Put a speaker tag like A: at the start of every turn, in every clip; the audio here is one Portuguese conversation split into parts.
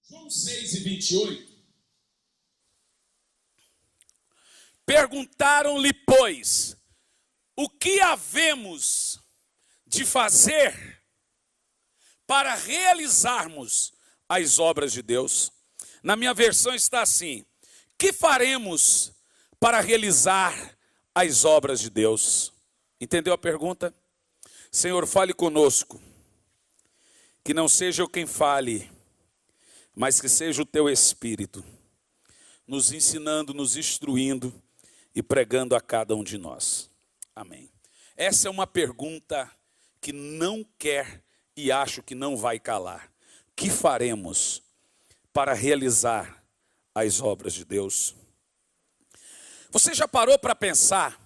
A: João 6:28.
B: Perguntaram-lhe, pois, o que havemos de fazer para realizarmos as obras de Deus? Na minha versão está assim: que faremos para realizar as obras de Deus? Entendeu a pergunta? Senhor, fale conosco, que não seja eu quem fale, mas que seja o teu Espírito, nos ensinando, nos instruindo e pregando a cada um de nós. Amém. Essa é uma pergunta que não quer e acho que não vai calar. Que faremos para realizar as obras de Deus? Você já parou para pensar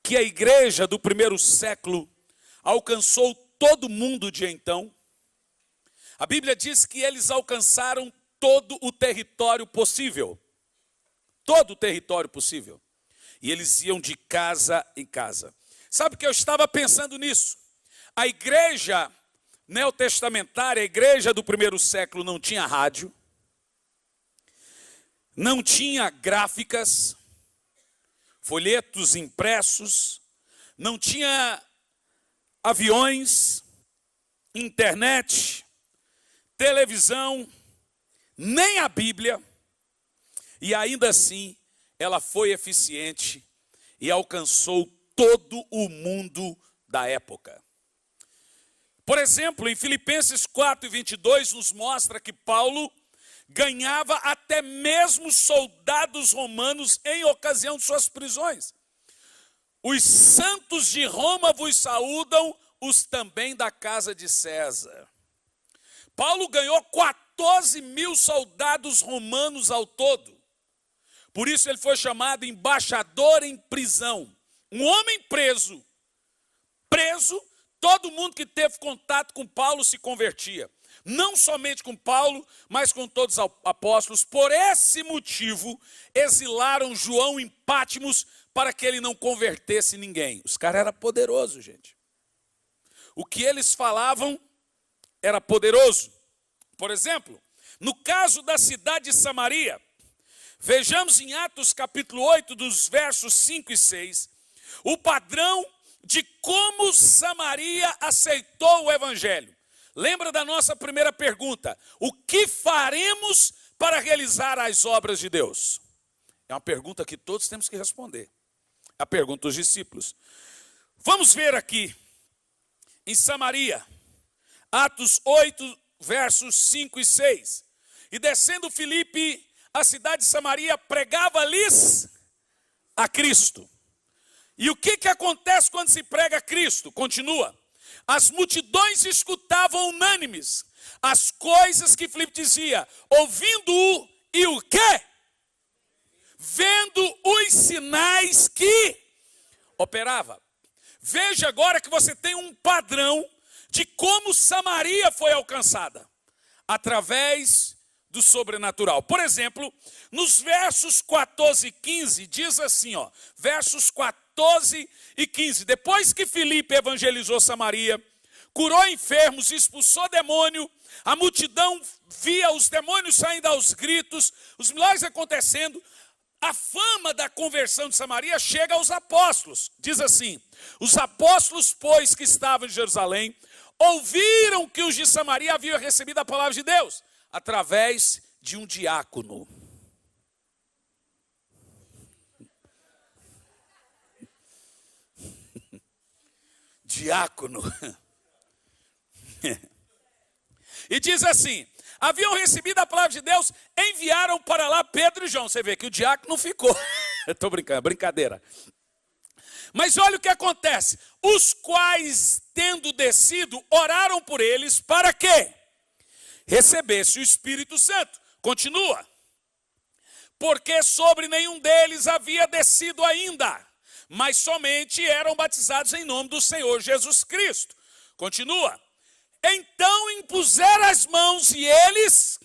B: que a igreja do primeiro século alcançou todo mundo de então? A Bíblia diz que eles alcançaram todo o território possível. Todo o território possível. E eles iam de casa em casa. Sabe que eu estava pensando nisso? A igreja neotestamentária, a igreja do primeiro século não tinha rádio, não tinha gráficas, folhetos impressos, não tinha aviões, internet, televisão, nem a Bíblia, e ainda assim ela foi eficiente e alcançou todo o mundo da época. Por exemplo, em Filipenses 4:22 nos mostra que Paulo ganhava até mesmo soldados romanos em ocasião de suas prisões. Os santos de Roma vos saúdam, os também da casa de César. Paulo ganhou 14.000 soldados romanos ao todo. Por isso ele foi chamado embaixador em prisão. Um homem preso, todo mundo que teve contato com Paulo se convertia. Não somente com Paulo, mas com todos os apóstolos. Por esse motivo, exilaram João em Pátimos para que ele não convertesse ninguém. Os caras eram poderosos, gente. O que eles falavam era poderoso. Por exemplo, no caso da cidade de Samaria, vejamos em Atos capítulo 8, dos versos 5 e 6, o padrão de como Samaria aceitou o evangelho. Lembra da nossa primeira pergunta? O que faremos para realizar as obras de Deus? É uma pergunta que todos temos que responder. A pergunta dos discípulos. Vamos ver aqui, em Samaria, Atos 8, versos 5 e 6. E descendo Filipe, a cidade de Samaria, pregava-lhes a Cristo. E o que acontece quando se prega a Cristo? Continua. As multidões escutavam unânimes as coisas que Filipe dizia, ouvindo-o e o quê? Vendo os sinais que operava. Veja agora que você tem um padrão de como Samaria foi alcançada. Através do sobrenatural. Por exemplo, nos versos 14 e 15, diz assim, versos 14 e 15. Depois que Filipe evangelizou Samaria, curou enfermos, expulsou demônio, a multidão via os demônios saindo aos gritos, os milagres acontecendo, a fama da conversão de Samaria chega aos apóstolos. Diz assim, os apóstolos, pois, que estavam em Jerusalém, ouviram que os de Samaria haviam recebido a palavra de Deus, através de um diácono. Diácono. E diz assim, haviam recebido a palavra de Deus, enviaram para lá Pedro e João. Você vê que o diácono não ficou. Estou brincando, brincadeira. Mas olha o que acontece. Os quais, tendo descido, oraram por eles para quê? Recebesse o Espírito Santo. Continua. Porque sobre nenhum deles havia descido ainda, mas somente eram batizados em nome do Senhor Jesus Cristo. Continua. Então impuseram as mãos e eles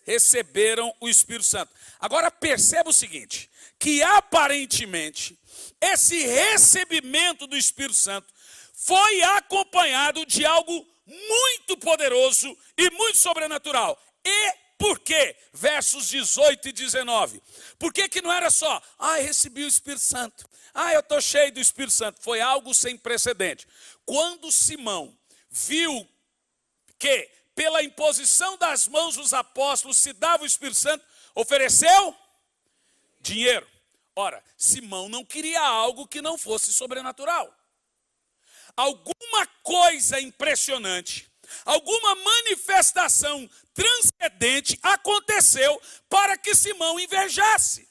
B: receberam o Espírito Santo. Agora perceba o seguinte, que aparentemente esse recebimento do Espírito Santo foi acompanhado de algo muito poderoso e muito sobrenatural. E Por quê? Versos 18 e 19. Por que que não era só, recebi o Espírito Santo. Eu estou cheio do Espírito Santo. Foi algo sem precedente. Quando Simão viu que pela imposição das mãos dos apóstolos se dava o Espírito Santo, ofereceu dinheiro. Ora, Simão não queria algo que não fosse sobrenatural. Alguma coisa impressionante, alguma manifestação transcendente aconteceu para que Simão invejasse.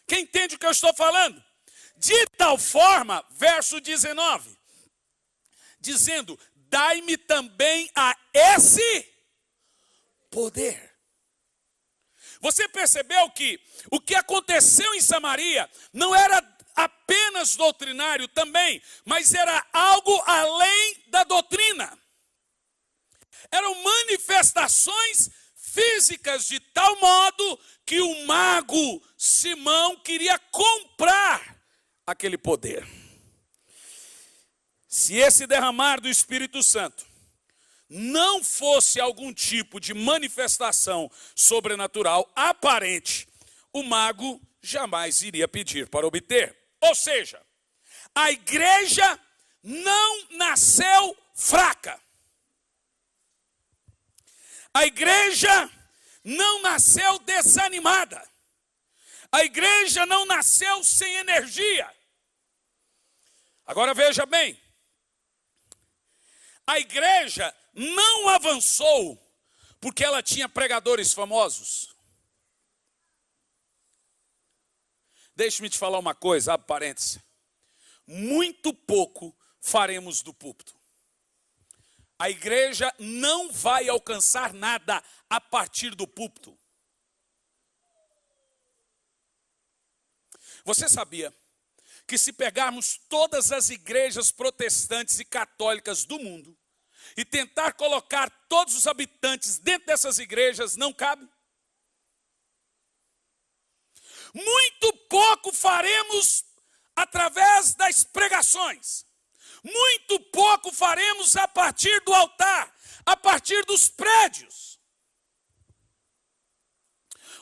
B: Quem entende o que eu estou falando? De tal forma, verso 19, dizendo, dai-me também a esse poder. Você percebeu que o que aconteceu em Samaria não era apenas doutrinário também, mas era algo além da doutrina. Eram manifestações físicas de tal modo que o mago Simão queria comprar aquele poder. Se esse derramar do Espírito Santo não fosse algum tipo de manifestação sobrenatural aparente, o mago jamais iria pedir para obter. Ou seja, a igreja não nasceu fraca. A igreja não nasceu desanimada. A igreja não nasceu sem energia. Agora veja bem, a igreja não avançou porque ela tinha pregadores famosos. Deixe-me te falar uma coisa, abre parênteses. Muito pouco faremos do púlpito. A igreja não vai alcançar nada a partir do púlpito. Você sabia que se pegarmos todas as igrejas protestantes e católicas do mundo e tentar colocar todos os habitantes dentro dessas igrejas, não cabe? Muito pouco faremos através das pregações. Muito pouco faremos a partir do altar, a partir dos prédios.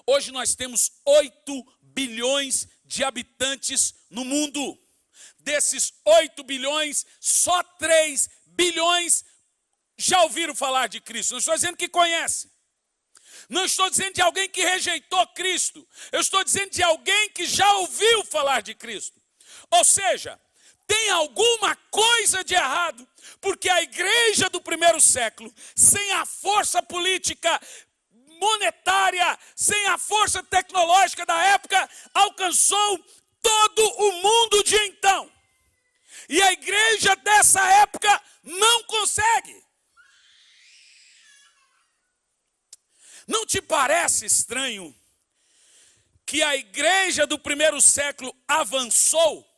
B: Hoje nós temos 8 bilhões de habitantes no mundo. Desses 8 bilhões, só 3 bilhões já ouviram falar de Cristo. Não estou dizendo que conhecem. Não estou dizendo de alguém que rejeitou Cristo. Eu estou dizendo de alguém que já ouviu falar de Cristo. Ou seja, tem alguma coisa de errado, porque a igreja do primeiro século, sem a força política monetária, sem a força tecnológica da época, alcançou todo o mundo de então. E a igreja dessa época não consegue. Não te parece estranho que a igreja do primeiro século avançou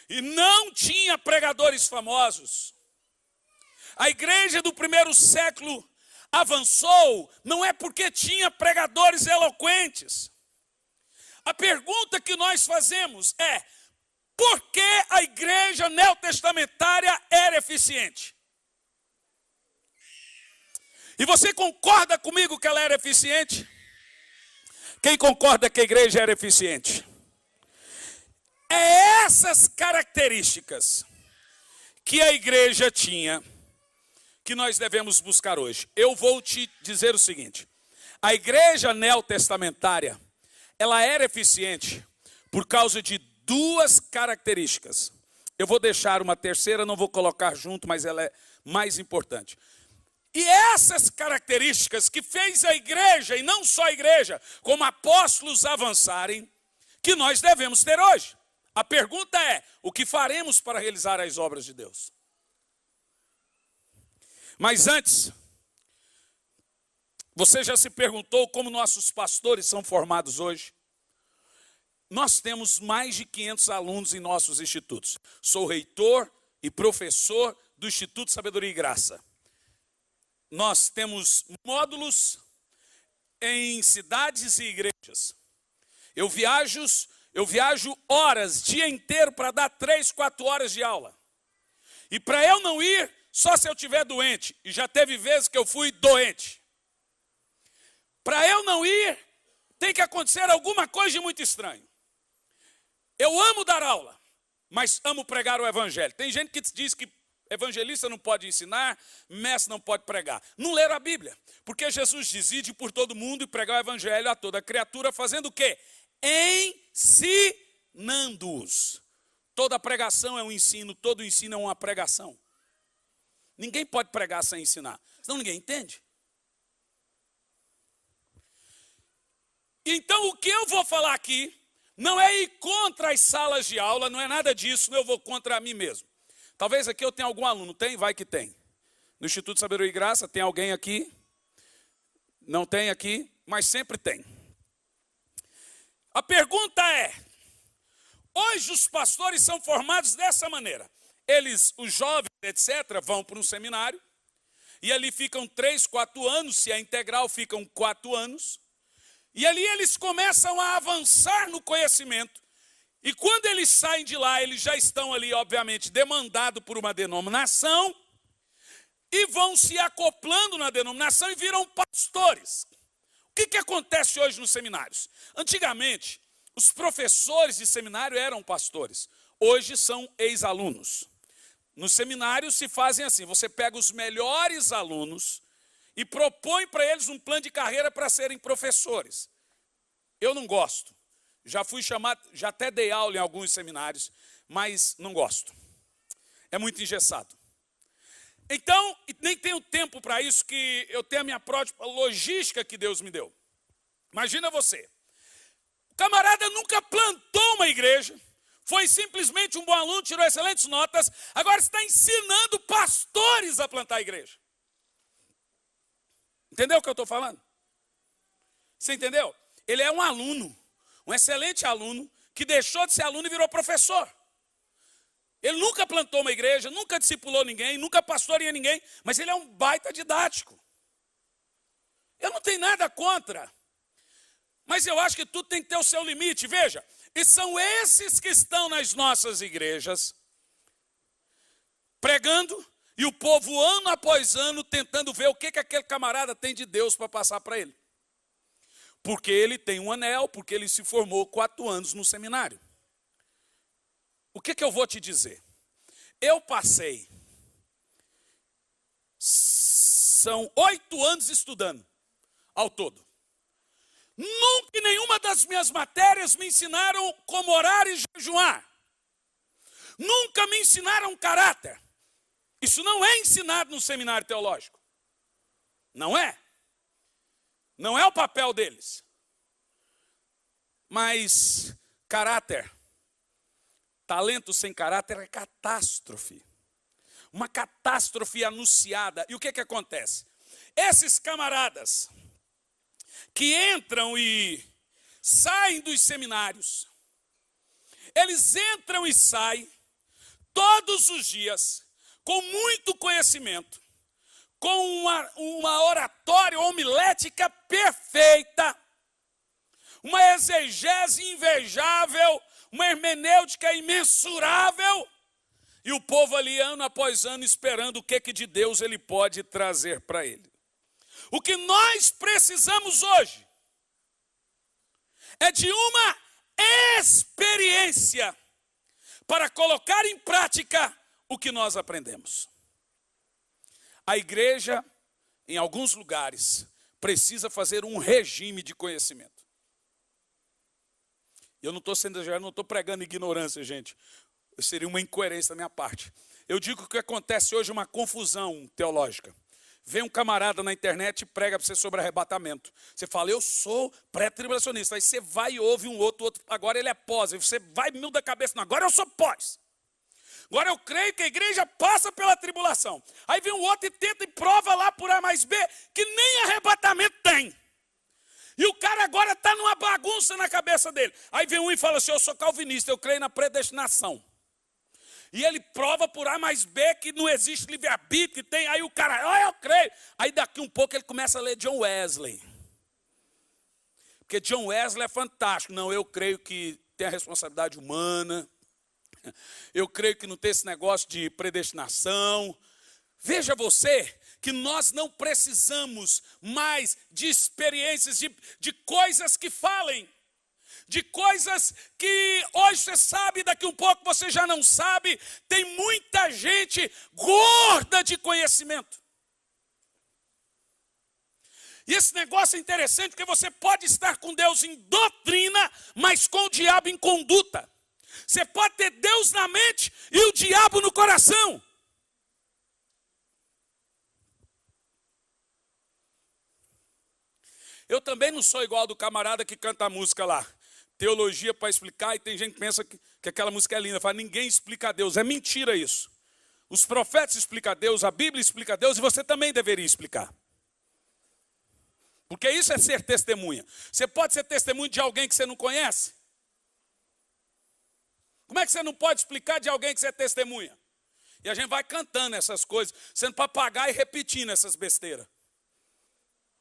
B: e não tinha pregadores famosos? A igreja do primeiro século avançou não é porque tinha pregadores eloquentes. A pergunta que nós fazemos é: por que a igreja neotestamentária era eficiente? E você concorda comigo que ela era eficiente? Quem concorda que a igreja era eficiente? É essas características que a igreja tinha que nós devemos buscar hoje. Eu vou te dizer o seguinte: a igreja neotestamentária, ela era eficiente por causa de 2 características. Eu vou deixar uma terceira, não vou colocar junto, mas ela é mais importante. E essas características que fez a igreja, e não só a igreja, como apóstolos avançarem, que nós devemos ter hoje. A pergunta é: o que faremos para realizar as obras de Deus? Mas antes, você já se perguntou como nossos pastores são formados hoje? Nós temos mais de 500 alunos em nossos institutos. Sou reitor e professor do Instituto Sabedoria e Graça. Nós temos módulos em cidades e igrejas. Eu viajo horas, dia inteiro, para dar 3, 4 horas de aula. E para eu não ir, só se eu estiver doente. E já teve vezes que eu fui doente. não ir, tem que acontecer alguma coisa de muito estranho. Eu amo dar aula, mas amo pregar o evangelho. Tem gente que diz que evangelista não pode ensinar, mestre não pode pregar. Não leram a Bíblia, porque Jesus diz: ide por todo mundo e pregar o evangelho a toda criatura, fazendo o quê? Ensinando-os. Toda pregação é um ensino, todo ensino é uma pregação. Ninguém pode pregar sem ensinar, senão ninguém entende. Então o que eu vou falar aqui não é ir contra as salas de aula, não é nada disso, eu vou contra mim mesmo. Talvez aqui eu tenha algum aluno, tem? Vai que tem. No Instituto Sabedoria e Graça tem alguém aqui? Não tem aqui, mas sempre tem. A pergunta é, hoje os pastores são formados dessa maneira. Eles, os jovens, etc., vão para um seminário, e ali ficam 3, 4 anos, se é integral, ficam 4 anos, e ali eles começam a avançar no conhecimento, e quando eles saem de lá, eles já estão ali, obviamente, demandados por uma denominação, e vão se acoplando na denominação e viram pastores. O que acontece hoje nos seminários? Antigamente, os professores de seminário eram pastores, hoje são ex-alunos. Nos seminários se fazem assim, você pega os melhores alunos e propõe para eles um plano de carreira para serem professores. Eu não gosto. Já fui chamado, já até dei aula em alguns seminários, mas não gosto. É muito engessado. Então, nem tenho tempo para isso, que eu tenho a minha própria logística que Deus me deu. Imagina você. O camarada nunca plantou uma igreja, foi simplesmente um bom aluno, tirou excelentes notas, agora está ensinando pastores a plantar a igreja. Entendeu o que eu estou falando? Você entendeu? Ele é um aluno, um excelente aluno, que deixou de ser aluno e virou professor. Ele nunca plantou uma igreja, nunca discipulou ninguém, nunca pastoreia ninguém, mas ele é um baita didático. Eu não tenho nada contra, mas eu acho que tudo tem que ter o seu limite. Veja, e são esses que estão nas nossas igrejas, pregando, e o povo ano após ano tentando ver o que aquele camarada tem de Deus para passar para ele. Porque ele tem um anel, porque ele se formou 4 anos no seminário. O que eu vou te dizer? Eu passei, são 8 anos estudando, ao todo. Nunca em nenhuma das minhas matérias me ensinaram como orar e jejuar. Nunca me ensinaram caráter. Isso não é ensinado no seminário teológico. Não é. Não é o papel deles. Mas caráter, talento sem caráter é catástrofe. Uma catástrofe anunciada. E o que acontece? Esses camaradas que entram e saem dos seminários, eles entram e saem todos os dias com muito conhecimento, com uma oratória homilética perfeita, uma exegese invejável, uma hermenêutica imensurável, e o povo ali ano após ano esperando o que de Deus ele pode trazer para ele. O que nós precisamos hoje é de uma experiência para colocar em prática o que nós aprendemos. A igreja, em alguns lugares, precisa fazer um regime de conhecimento. Eu não estou sendo exagerado, não estou pregando ignorância, gente. Seria uma incoerência da minha parte. Eu digo que o que acontece hoje é uma confusão teológica. Vem um camarada na internet e prega para você sobre arrebatamento. Você fala, eu sou pré-tribulacionista. Aí você vai e ouve um outro, agora ele é pós. Aí você vai e muda a cabeça, não, agora eu sou pós. Agora eu creio que a igreja passa pela tribulação. Aí vem um outro e tenta e prova lá por A mais B que nem arrebatamento tem. E o cara agora está numa bagunça na cabeça dele. Aí vem um e fala assim, eu sou calvinista, eu creio na predestinação. E ele prova por A mais B que não existe livre-arbítrio, tem. Aí o cara, eu creio. Aí daqui um pouco ele começa a ler John Wesley. Porque John Wesley é fantástico. Não, eu creio que tem a responsabilidade humana. Eu creio que não tem esse negócio de predestinação. Veja você que nós não precisamos mais de experiências, de coisas que falem, de coisas que hoje você sabe, daqui um pouco você já não sabe. Tem muita gente gorda de conhecimento. E esse negócio é interessante porque você pode estar com Deus em doutrina, mas com o diabo em conduta. Você pode ter Deus na mente e o diabo no coração. Eu também não sou igual do camarada que canta a música lá. Teologia para explicar, e tem gente que pensa que aquela música é linda. Fala, ninguém explica a Deus. É mentira isso. Os profetas explicam a Deus, a Bíblia explica a Deus, e você também deveria explicar. Porque isso é ser testemunha. Você pode ser testemunha de alguém que você não conhece? Como é que você não pode explicar de alguém que você é testemunha? E a gente vai cantando essas coisas, sendo papagaio e repetindo essas besteiras.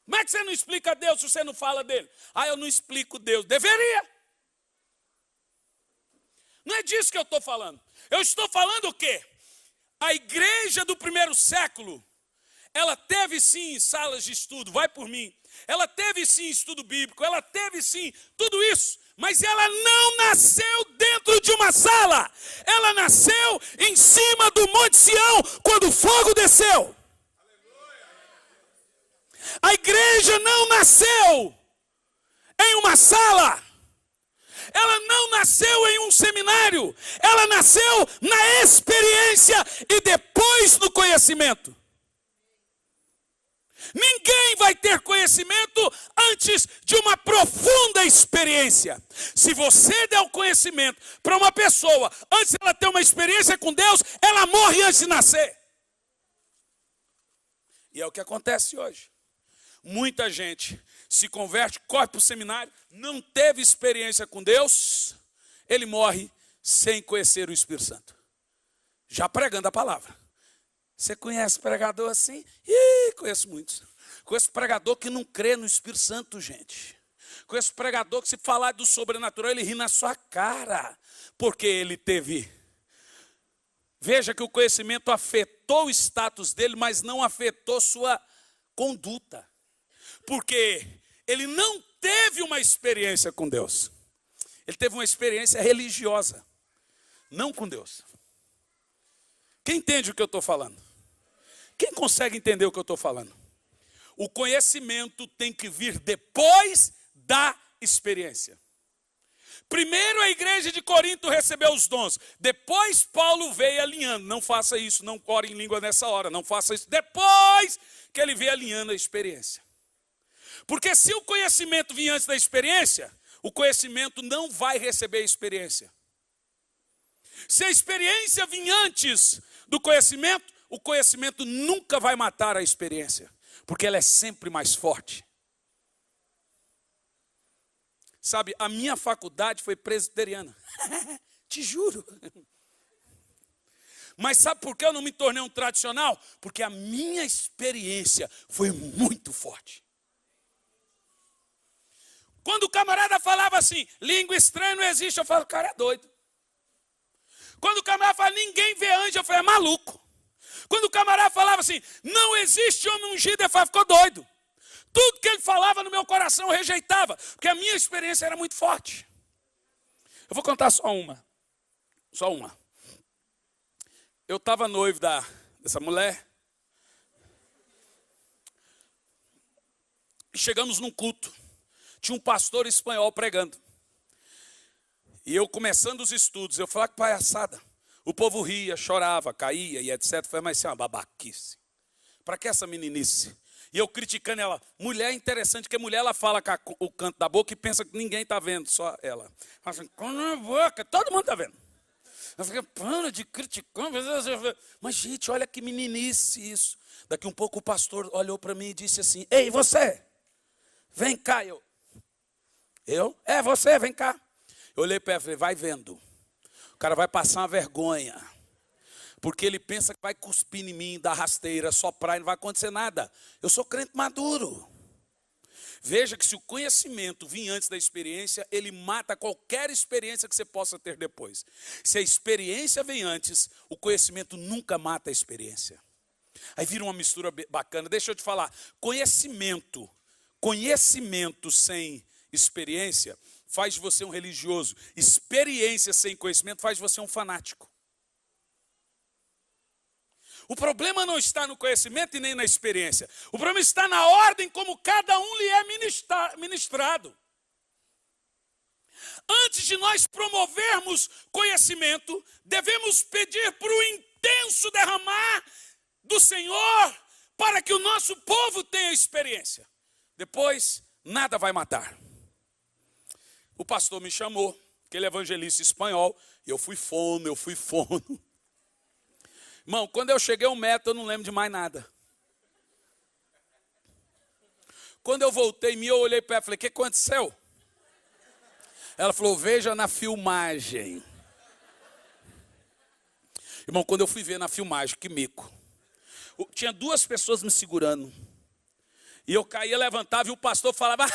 B: Como é que você não explica Deus se você não fala dele? Ah, eu não explico Deus. Deveria. Não é disso que eu estou falando. Eu estou falando o quê? A igreja do primeiro século, ela teve sim salas de estudo, vai por mim. Ela teve sim estudo bíblico, ela teve sim tudo isso. Mas ela não nasceu dentro de uma sala. Ela nasceu em cima do Monte Sião, quando o fogo desceu. A igreja não nasceu em uma sala. Ela não nasceu em um seminário. Ela nasceu na experiência e depois no conhecimento. Ninguém vai ter conhecimento antes de uma profunda experiência. Se você der o conhecimento para uma pessoa antes de ela ter uma experiência com Deus, ela morre antes de nascer. E é o que acontece hoje. Muita gente se converte, corre para o seminário, não teve experiência com Deus, ele morre sem conhecer o Espírito Santo. Já pregando a palavra. Você conhece pregador assim? Ih, conheço muitos. Conheço pregador que não crê no Espírito Santo, gente. Conheço pregador que se falar do sobrenatural, ele ri na sua cara. Porque ele teve. Veja que o conhecimento afetou o status dele, mas não afetou sua conduta. Porque ele não teve uma experiência com Deus. Ele teve uma experiência religiosa, não com Deus. Quem entende o que eu estou falando? Quem consegue entender o que eu estou falando? O conhecimento tem que vir depois da experiência. Primeiro a igreja de Corinto recebeu os dons. Depois Paulo veio alinhando. Não faça isso, não ore em língua nessa hora. Não faça isso. Depois que ele veio alinhando a experiência. Porque se o conhecimento vir antes da experiência, o conhecimento não vai receber a experiência. Se a experiência vir antes do conhecimento, o conhecimento nunca vai matar a experiência. Porque ela é sempre mais forte. Sabe, a minha faculdade foi presbiteriana. Te juro. Mas sabe por que eu não me tornei um tradicional? Porque a minha experiência foi muito forte. Quando o camarada falava assim, língua estranha não existe, eu falo, o cara é doido. Quando o camarada fala, ninguém vê anjo, eu falo, é maluco. Quando o camarada falava assim, não existe homem ungido, eu falava, ficou doido. Tudo que ele falava no meu coração eu rejeitava, porque a minha experiência era muito forte. Eu vou contar só uma. Só uma. Eu estava noivo dessa mulher. E chegamos num culto. Tinha um pastor espanhol pregando. E eu começando os estudos, eu falava que palhaçada. O povo ria, chorava, caía e etc. Eu falei, mas isso é uma babaquice. Para que essa meninice? E eu criticando ela. Mulher é interessante, porque mulher ela fala com o canto da boca e pensa que ninguém está vendo, só ela. Ela fala assim, com a boca, todo mundo está vendo. Eu falei, para de criticar. Mas gente, olha que meninice isso. Daqui um pouco o pastor olhou para mim e disse assim, ei, você, vem cá. Eu? É, você, vem cá. Eu olhei para ela e falei, vai vendo. O cara vai passar uma vergonha. Porque ele pensa que vai cuspir em mim, dar rasteira, soprar e não vai acontecer nada. Eu sou crente maduro. Veja que se o conhecimento vir antes da experiência, ele mata qualquer experiência que você possa ter depois. Se a experiência vem antes, o conhecimento nunca mata a experiência. Aí vira uma mistura bacana. Deixa eu te falar, conhecimento sem experiência faz de você um religioso. Experiência sem conhecimento faz de você um fanático. O problema não está no conhecimento e nem na experiência. O problema está na ordem como cada um lhe é ministrado. Antes de nós promovermos conhecimento, devemos pedir por um intenso derramar do Senhor para que o nosso povo tenha experiência. Depois, nada vai matar. O pastor me chamou, aquele evangelista espanhol, e eu fui fono. Irmão, quando eu cheguei ao método, eu não lembro de mais nada. Quando eu voltei, eu olhei para ela e falei, o que aconteceu? Ela falou, veja na filmagem. Irmão, quando eu fui ver na filmagem, que mico. Tinha 2 pessoas me segurando. E eu caía, levantava e o pastor falava,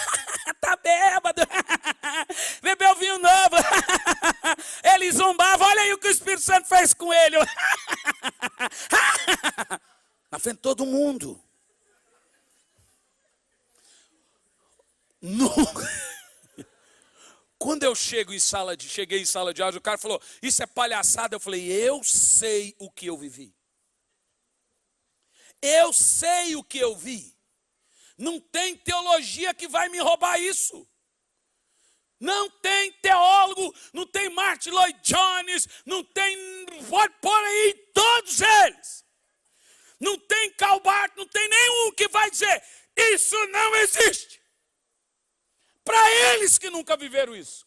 B: tá bêbado, bebeu vinho novo. Ele zombava, olha aí o que o Espírito Santo fez com ele. Na frente de todo mundo. Quando eu cheguei em sala de aula, o cara falou, isso é palhaçada. Eu falei, eu sei o que eu vivi. Eu sei o que eu vi. Não tem teologia que vai me roubar isso. Não tem teólogo, não tem Martin Lloyd Jones, não tem, pode pôr aí todos eles. Não tem Karl Barth, não tem nenhum que vai dizer, isso não existe. Para eles que nunca viveram isso.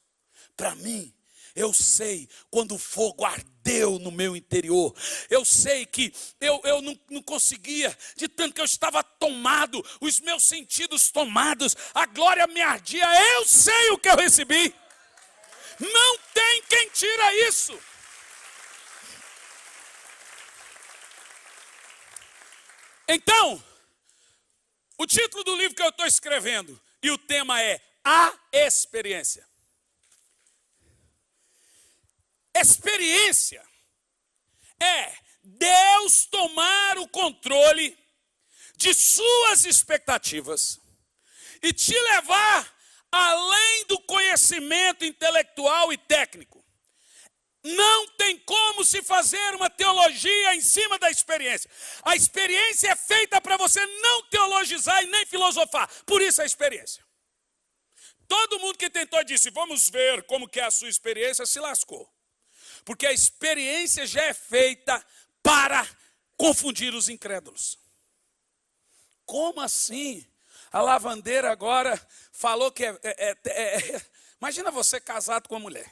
B: Para mim, eu sei quando o fogo ardeu no meu interior. Eu sei que eu não conseguia, de tanto que eu estava tomado, os meus sentidos tomados, a glória me ardia. Eu sei o que eu recebi. Não tem quem tira isso. Então, o título do livro que eu estou escrevendo, e o tema é A Experiência. Experiência é Deus tomar o controle de suas expectativas e te levar além do conhecimento intelectual e técnico. Não tem como se fazer uma teologia em cima da experiência. A experiência é feita para você não teologizar e nem filosofar. Por isso a experiência. Todo mundo que tentou disse, vamos ver como que é a sua experiência, se lascou. Porque a experiência já é feita para confundir os incrédulos. Como assim? A lavandeira agora falou que imagina você casado com uma mulher.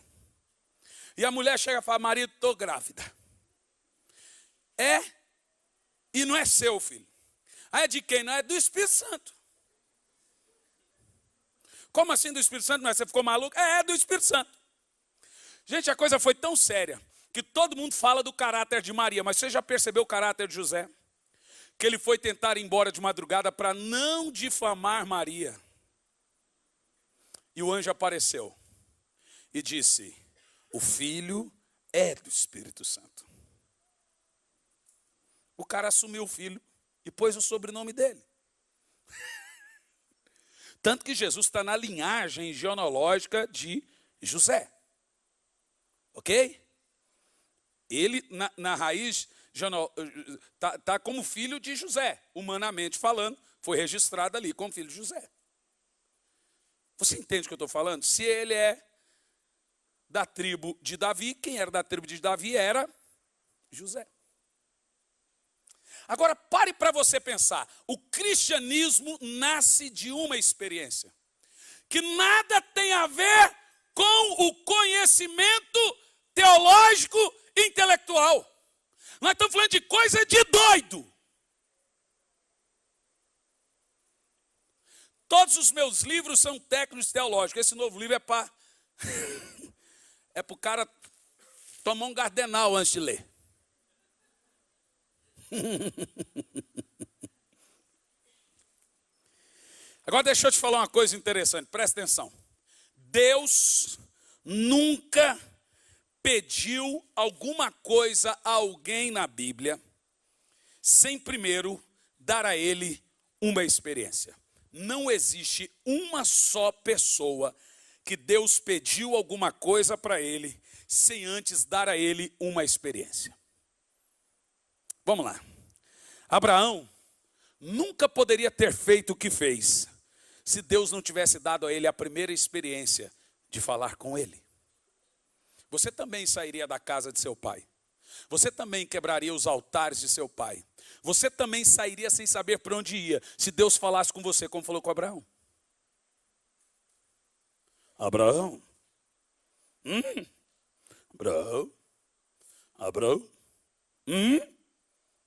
B: E a mulher chega e fala, marido, estou grávida. E não é seu, filho. Aí é de quem? Não é do Espírito Santo. Como assim do Espírito Santo? Não é? Você ficou maluco? É do Espírito Santo. Gente, a coisa foi tão séria que todo mundo fala do caráter de Maria, mas você já percebeu o caráter de José? Que ele foi tentar ir embora de madrugada para não difamar Maria. E o anjo apareceu e disse, o filho é do Espírito Santo. O cara assumiu o filho e pôs o sobrenome dele. Tanto que Jesus está na linhagem genealógica de José. Ok? Ele, na raiz, está como filho de José. Humanamente falando, foi registrado ali como filho de José. Você entende o que eu estou falando? Se ele é da tribo de Davi, quem era da tribo de Davi era José. Agora, pare para você pensar. O cristianismo nasce de uma experiência que nada tem a ver com o conhecimento teológico e intelectual. Nós estamos falando de coisa de doido. Todos os meus livros são técnicos teológicos. Esse novo livro é para o cara tomar um gardenal antes de ler. Agora deixa eu te falar uma coisa interessante, presta atenção. Deus nunca pediu alguma coisa a alguém na Bíblia sem primeiro dar a ele uma experiência. Não existe uma só pessoa que Deus pediu alguma coisa para ele sem antes dar a ele uma experiência. Vamos lá. Abraão nunca poderia ter feito o que fez se Deus não tivesse dado a ele a primeira experiência de falar com ele. Você também sairia da casa de seu pai. Você também quebraria os altares de seu pai. Você também sairia sem saber para onde ia, se Deus falasse com você como falou com Abraão. Abraão? Abraão?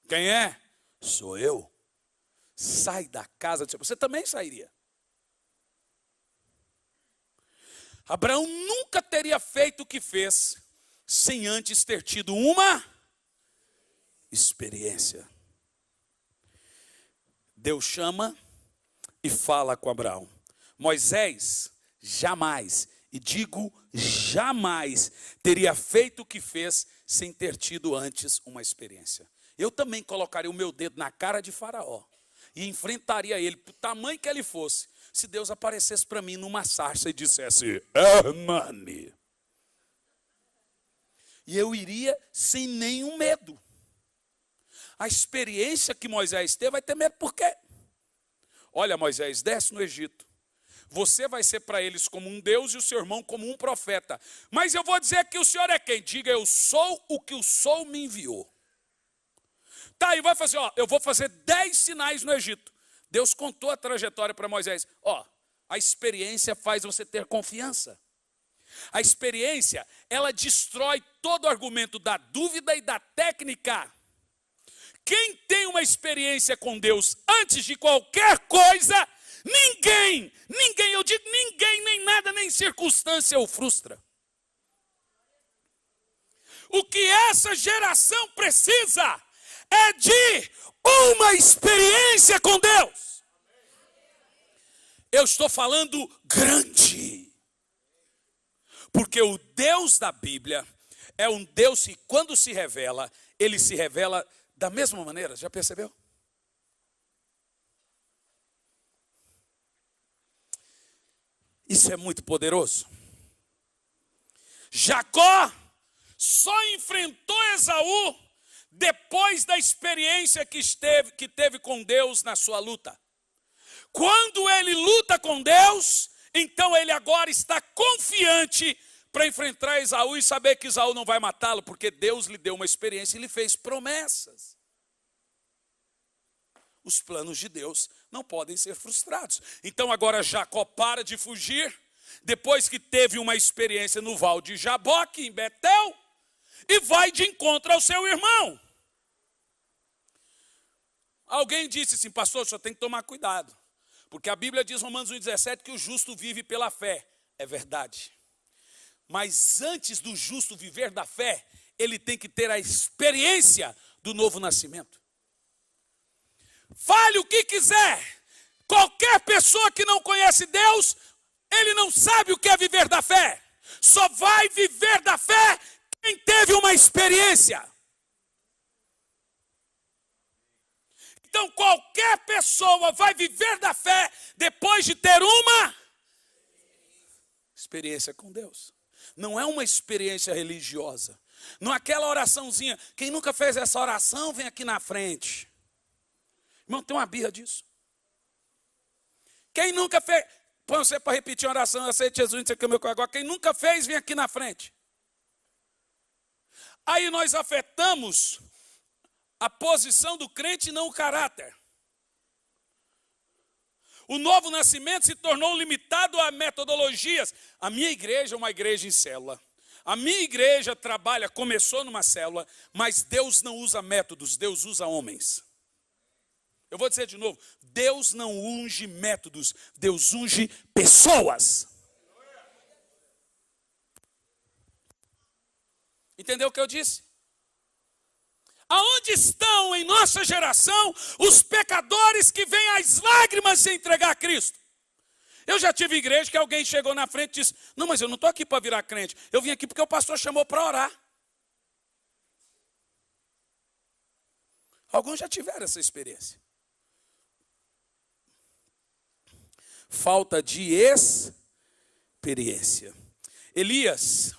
B: Quem é? Sou eu. Sai da casa de seu pai. Você também sairia. Abraão nunca teria feito o que fez sem antes ter tido uma experiência. Deus chama e fala com Abraão. Moisés jamais, e digo jamais, teria feito o que fez sem ter tido antes uma experiência. Eu também colocaria o meu dedo na cara de Faraó e enfrentaria ele, por tamanho que ele fosse, se Deus aparecesse para mim numa sarça e dissesse, Hernani. E eu iria sem nenhum medo. A experiência que Moisés teve vai ter medo por quê? Olha, Moisés, desce no Egito. Você vai ser para eles como um Deus e o seu irmão como um profeta. Mas eu vou dizer que o Senhor é quem? Diga, eu sou o que o Sou me enviou. Tá, e vai fazer, eu vou fazer 10 sinais no Egito. Deus contou a trajetória para Moisés. A experiência faz você ter confiança. A experiência, ela destrói todo o argumento da dúvida e da técnica. Quem tem uma experiência com Deus antes de qualquer coisa, ninguém, eu digo ninguém, nem nada, nem circunstância o frustra. O que essa geração precisa é de uma experiência com Deus. Eu estou falando grande. Porque o Deus da Bíblia é um Deus que quando se revela, ele se revela da mesma maneira, já percebeu? Isso é muito poderoso. Jacó só enfrentou Esaú depois da experiência que teve com Deus na sua luta. Quando ele luta com Deus, então ele agora está confiante para enfrentar Esaú e saber que Esaú não vai matá-lo, porque Deus lhe deu uma experiência e lhe fez promessas. Os planos de Deus não podem ser frustrados. Então agora Jacó para de fugir, depois que teve uma experiência no val de Jaboque, em Betel, e vai de encontro ao seu irmão. Alguém disse assim, pastor, o senhor tem que tomar cuidado, porque a Bíblia diz, Romanos 1,17, que o justo vive pela fé. É verdade. Mas antes do justo viver da fé, ele tem que ter a experiência do novo nascimento. Fale o que quiser. Qualquer pessoa que não conhece Deus, ele não sabe o que é viver da fé. Só vai viver da fé quem teve uma experiência. Então qualquer pessoa vai viver da fé depois de ter uma experiência com Deus. Não é uma experiência religiosa. Não é aquela oraçãozinha. Quem nunca fez essa oração, vem aqui na frente. Irmão, tem uma birra disso. Quem nunca fez, põe você para repetir a oração, eu aceito Jesus, não sei o que meu agora. Quem nunca fez, vem aqui na frente. Aí nós afetamos a posição do crente e não o caráter. O novo nascimento se tornou limitado a metodologias. A minha igreja é uma igreja em célula. A minha igreja começou numa célula, mas Deus não usa métodos, Deus usa homens. Eu vou dizer de novo, Deus não unge métodos, Deus unge pessoas. Entendeu o que eu disse? Aonde estão em nossa geração os pecadores que vêm às lágrimas se entregar a Cristo? Eu já tive igreja que alguém chegou na frente e disse, não, mas eu não estou aqui para virar crente, eu vim aqui porque o pastor chamou para orar. Alguns já tiveram essa experiência. Falta de experiência. Elias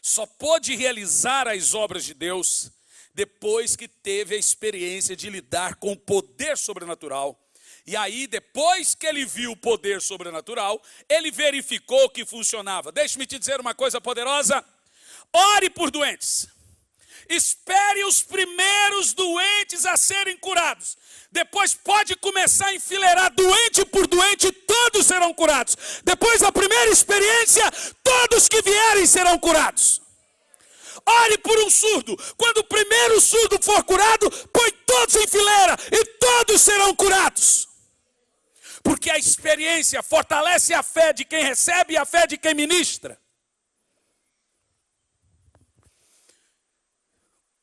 B: só pôde realizar as obras de Deus depois que teve a experiência de lidar com o poder sobrenatural. E aí, depois que ele viu o poder sobrenatural, ele verificou que funcionava. Deixe-me te dizer uma coisa poderosa. Ore por doentes. Espere os primeiros doentes a serem curados. Depois pode começar a enfileirar doente por doente, todos serão curados. Depois da primeira experiência, todos que vierem serão curados. Ore por um surdo. Quando o primeiro surdo for curado, põe todos em fileira e todos serão curados. Porque a experiência fortalece a fé de quem recebe e a fé de quem ministra.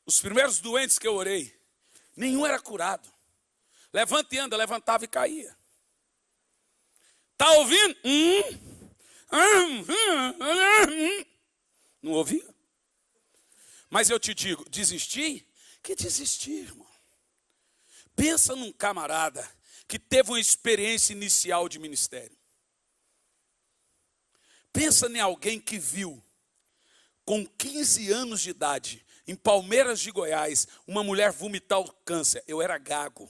B: Os primeiros doentes que eu orei, nenhum era curado. Levanta e anda, levantava e caía. Está ouvindo? Não ouvia? Mas eu te digo, desistir? Que desistir, irmão? Pensa num camarada que teve uma experiência inicial de ministério. Pensa em alguém que viu, com 15 anos de idade, em Palmeiras de Goiás, uma mulher vomitar o câncer. Eu era gago.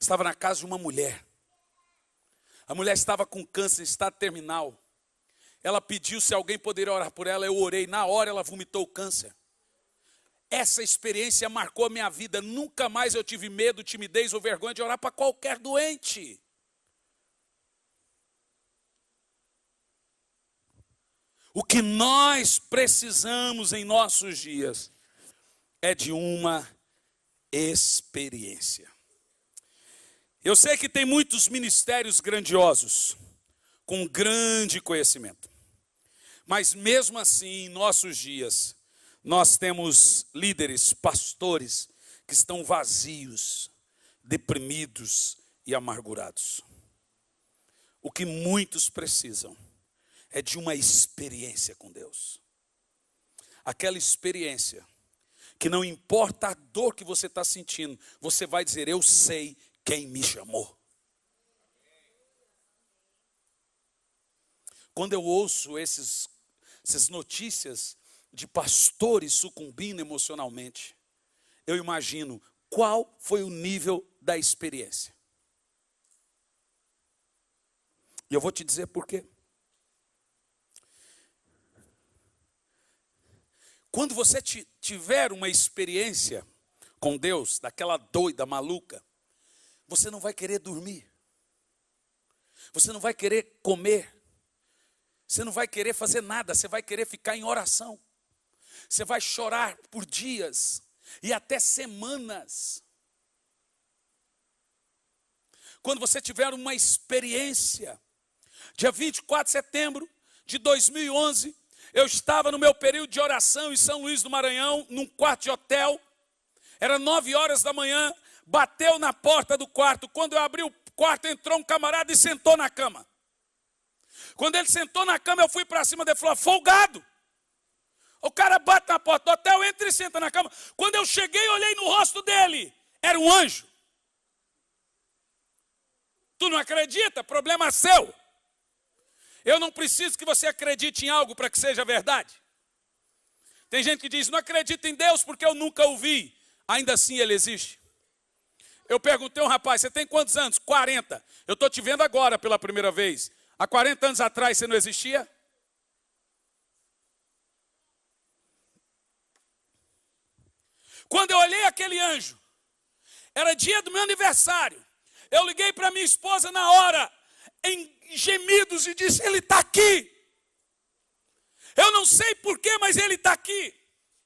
B: Estava na casa de uma mulher. A mulher estava com câncer em estado terminal. Ela pediu se alguém poderia orar por ela. Eu orei. Na hora ela vomitou o câncer. Essa experiência marcou a minha vida. Nunca mais eu tive medo, timidez ou vergonha de orar para qualquer doente. O que nós precisamos em nossos dias é de uma experiência. Eu sei que tem muitos ministérios grandiosos, com grande conhecimento. Mas mesmo assim, em nossos dias, nós temos líderes, pastores, que estão vazios, deprimidos e amargurados. O que muitos precisam é de uma experiência com Deus. Aquela experiência que não importa a dor que você está sentindo, você vai dizer, eu sei quem me chamou. Quando eu ouço essas notícias de pastores sucumbindo emocionalmente, eu imagino qual foi o nível da experiência. E eu vou te dizer por quê. Quando você tiver uma experiência com Deus, daquela doida, maluca, você não vai querer dormir. Você não vai querer comer. Você não vai querer fazer nada. Você vai querer ficar em oração. Você vai chorar por dias e até semanas. Quando você tiver uma experiência, dia 24 de setembro de 2011, eu estava no meu período de oração em São Luís do Maranhão, num quarto de hotel. Era 9 horas da manhã, bateu na porta do quarto. Quando eu abri o quarto, entrou um camarada e sentou na cama. Quando ele sentou na cama, eu fui para cima dele e falou, folgado. O cara bate na porta do hotel, entra e senta na cama. Quando eu cheguei, olhei no rosto dele. Era um anjo. Tu não acredita? Problema seu. Eu não preciso que você acredite em algo para que seja verdade. Tem gente que diz, não acredito em Deus porque eu nunca o vi. Ainda assim ele existe. Eu perguntei a um rapaz, você tem quantos anos? 40. Eu estou te vendo agora pela primeira vez. Há 40 anos atrás você não existia? Quando eu olhei aquele anjo, era dia do meu aniversário. Eu liguei para minha esposa na hora, em gemidos, e disse, ele está aqui. Eu não sei porquê, mas ele está aqui.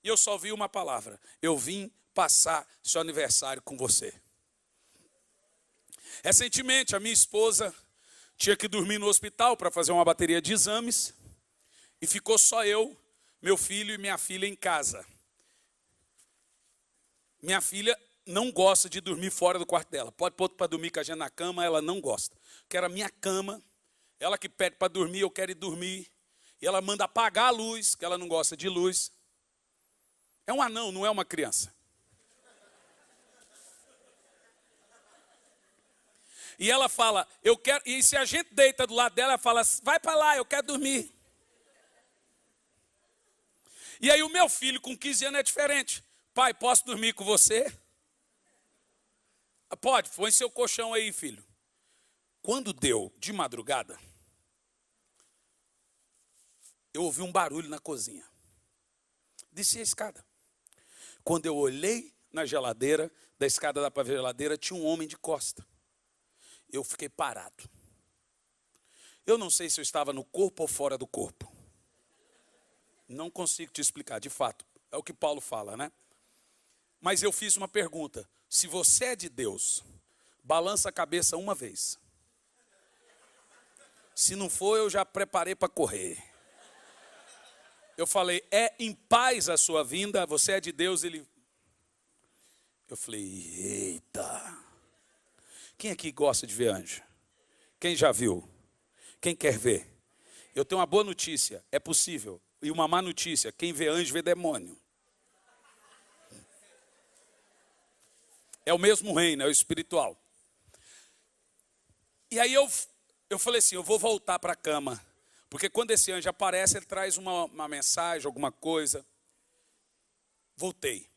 B: E eu só vi uma palavra, eu vim passar seu aniversário com você. Recentemente, a minha esposa tinha que dormir no hospital para fazer uma bateria de exames, e ficou só eu, meu filho e minha filha em casa. Minha filha não gosta de dormir fora do quarto dela. Pode pôr para dormir com a gente na cama, ela não gosta. Quero a minha cama, ela que pede para dormir, eu quero ir dormir. E ela manda apagar a luz, que ela não gosta de luz. É um anão, não é uma criança. E ela fala, eu quero. E se a gente deita do lado dela, ela fala, vai para lá, eu quero dormir. E aí o meu filho com 15 anos é diferente. Pai, posso dormir com você? Pode, põe seu colchão aí, filho. Quando deu de madrugada, eu ouvi um barulho na cozinha. Desci a escada. Quando eu olhei na geladeira, da escada da geladeira, tinha um homem de costa. Eu fiquei parado. Eu não sei se eu estava no corpo ou fora do corpo. Não consigo te explicar, de fato. É o que Paulo fala, né? Mas eu fiz uma pergunta. Se você é de Deus, balança a cabeça uma vez. Se não for, eu já preparei para correr. Eu falei, é em paz a sua vinda? Você é de Deus? Ele... Eu falei, eita. Quem aqui gosta de ver anjo? Quem já viu? Quem quer ver? Eu tenho uma boa notícia, é possível. E uma má notícia, quem vê anjo vê demônio. É o mesmo reino, é o espiritual. E aí eu falei assim, eu vou voltar para a cama. Porque quando esse anjo aparece, ele traz uma mensagem, alguma coisa. Voltei.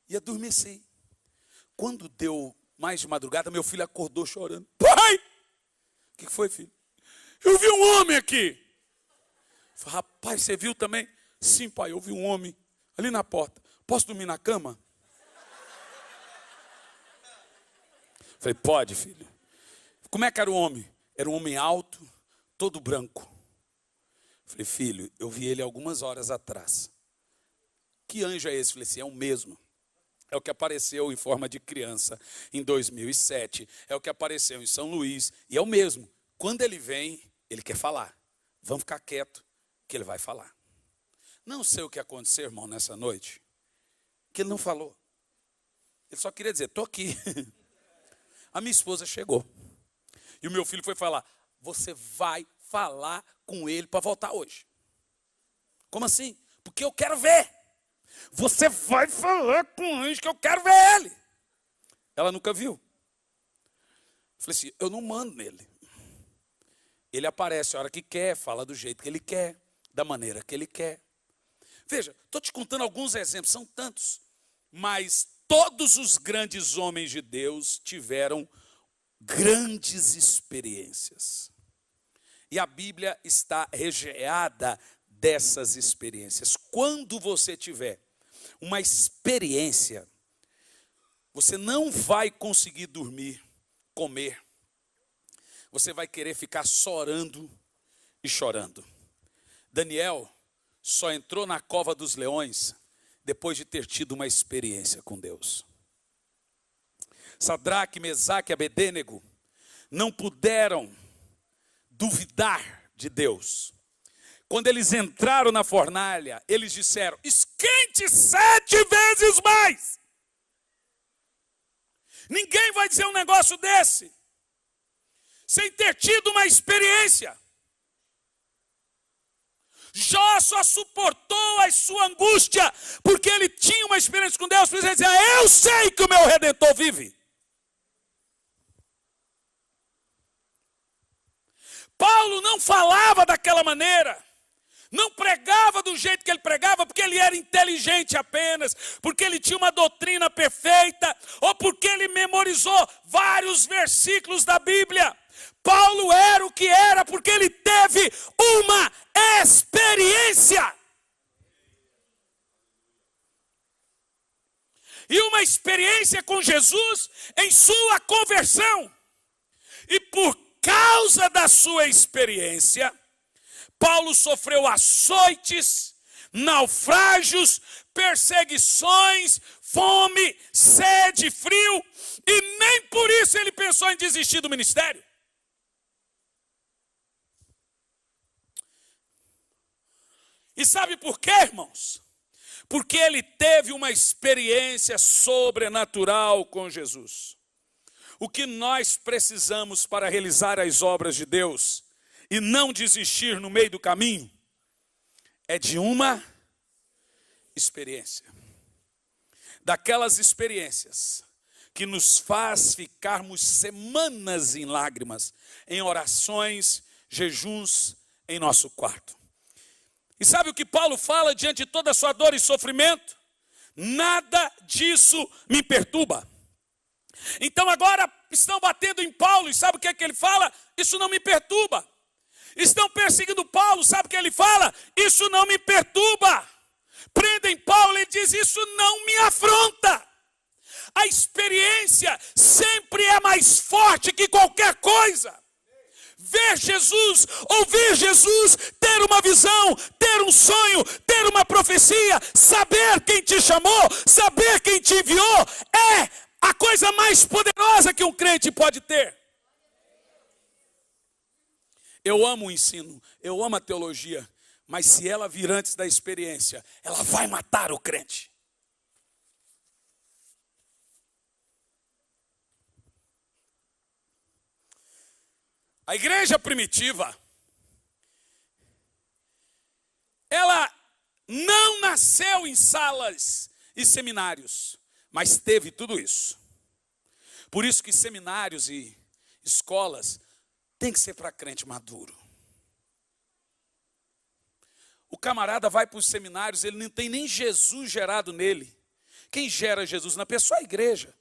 B: E adormeci. Quando deu mais de madrugada, meu filho acordou chorando. Pai! O que foi, filho? Eu vi um homem aqui. Eu falei, rapaz, você viu também? Sim, pai, eu vi um homem ali na porta. Posso dormir na cama? Eu falei, pode, filho. Como é que era o homem? Era um homem alto, todo branco. Eu falei, filho, eu vi ele algumas horas atrás. Que anjo é esse? Eu falei assim, é o mesmo. É o que apareceu em forma de criança em 2007. É o que apareceu em São Luís. E é o mesmo. Quando ele vem, ele quer falar. Vamos ficar quieto, que ele vai falar. Não sei o que aconteceu, irmão, nessa noite. Que ele não falou. Ele só queria dizer, estou aqui. A minha esposa chegou. E o meu filho foi falar, você vai falar com ele para voltar hoje. Como assim? Porque eu quero ver. Você vai falar com o anjo que eu quero ver ele. Ela nunca viu. Eu falei assim, eu não mando nele. Ele aparece a hora que quer, fala do jeito que ele quer, da maneira que ele quer. Veja, estou te contando alguns exemplos, são tantos. Mas todos os grandes homens de Deus tiveram grandes experiências. E a Bíblia está recheada dessas experiências. Quando você tiver uma experiência, você não vai conseguir dormir, comer. Você vai querer ficar só orando e chorando. Daniel só entrou na cova dos leões depois de ter tido uma experiência com Deus. Sadraque, Mesaque e Abedênego não puderam duvidar de Deus. Quando eles entraram na fornalha, eles disseram, esquente 7 vezes mais. Ninguém vai dizer um negócio desse, sem ter tido uma experiência. Jó só suportou a sua angústia, porque ele tinha uma experiência com Deus, por isso ele dizia, eu sei que o meu Redentor vive. Paulo não falava daquela maneira, não pregava do jeito que ele pregava, porque ele era inteligente apenas, porque ele tinha uma doutrina perfeita, ou porque ele memorizou vários versículos da Bíblia. Paulo era o que era, porque ele teve uma experiência. E uma experiência com Jesus em sua conversão. E por causa da sua experiência, Paulo sofreu açoites, naufrágios, perseguições, fome, sede, frio, e nem por isso ele pensou em desistir do ministério. E sabe por quê, irmãos? Porque ele teve uma experiência sobrenatural com Jesus. O que nós precisamos para realizar as obras de Deus e não desistir no meio do caminho é de uma experiência. Daquelas experiências que nos faz ficarmos semanas em lágrimas, em orações, jejuns, em nosso quarto. E sabe o que Paulo fala diante de toda a sua dor e sofrimento? Nada disso me perturba. Então agora estão batendo em Paulo, e sabe o que é que ele fala? Isso não me perturba. Estão perseguindo Paulo, sabe o que ele fala? Isso não me perturba. Prendem Paulo, ele diz, isso não me afronta. A experiência sempre é mais forte que qualquer coisa. Ver Jesus, ouvir Jesus, ter uma visão, ter um sonho, ter uma profecia, saber quem te chamou, saber quem te enviou, é a coisa mais poderosa que um crente pode ter. Eu amo o ensino, eu amo a teologia, mas se ela vir antes da experiência, ela vai matar o crente. A igreja primitiva, ela não nasceu em salas e seminários, mas teve tudo isso. Por isso que seminários e escolas tem que ser para crente maduro. O camarada vai para os seminários, ele não tem nem Jesus gerado nele. Quem gera Jesus na pessoa é a igreja.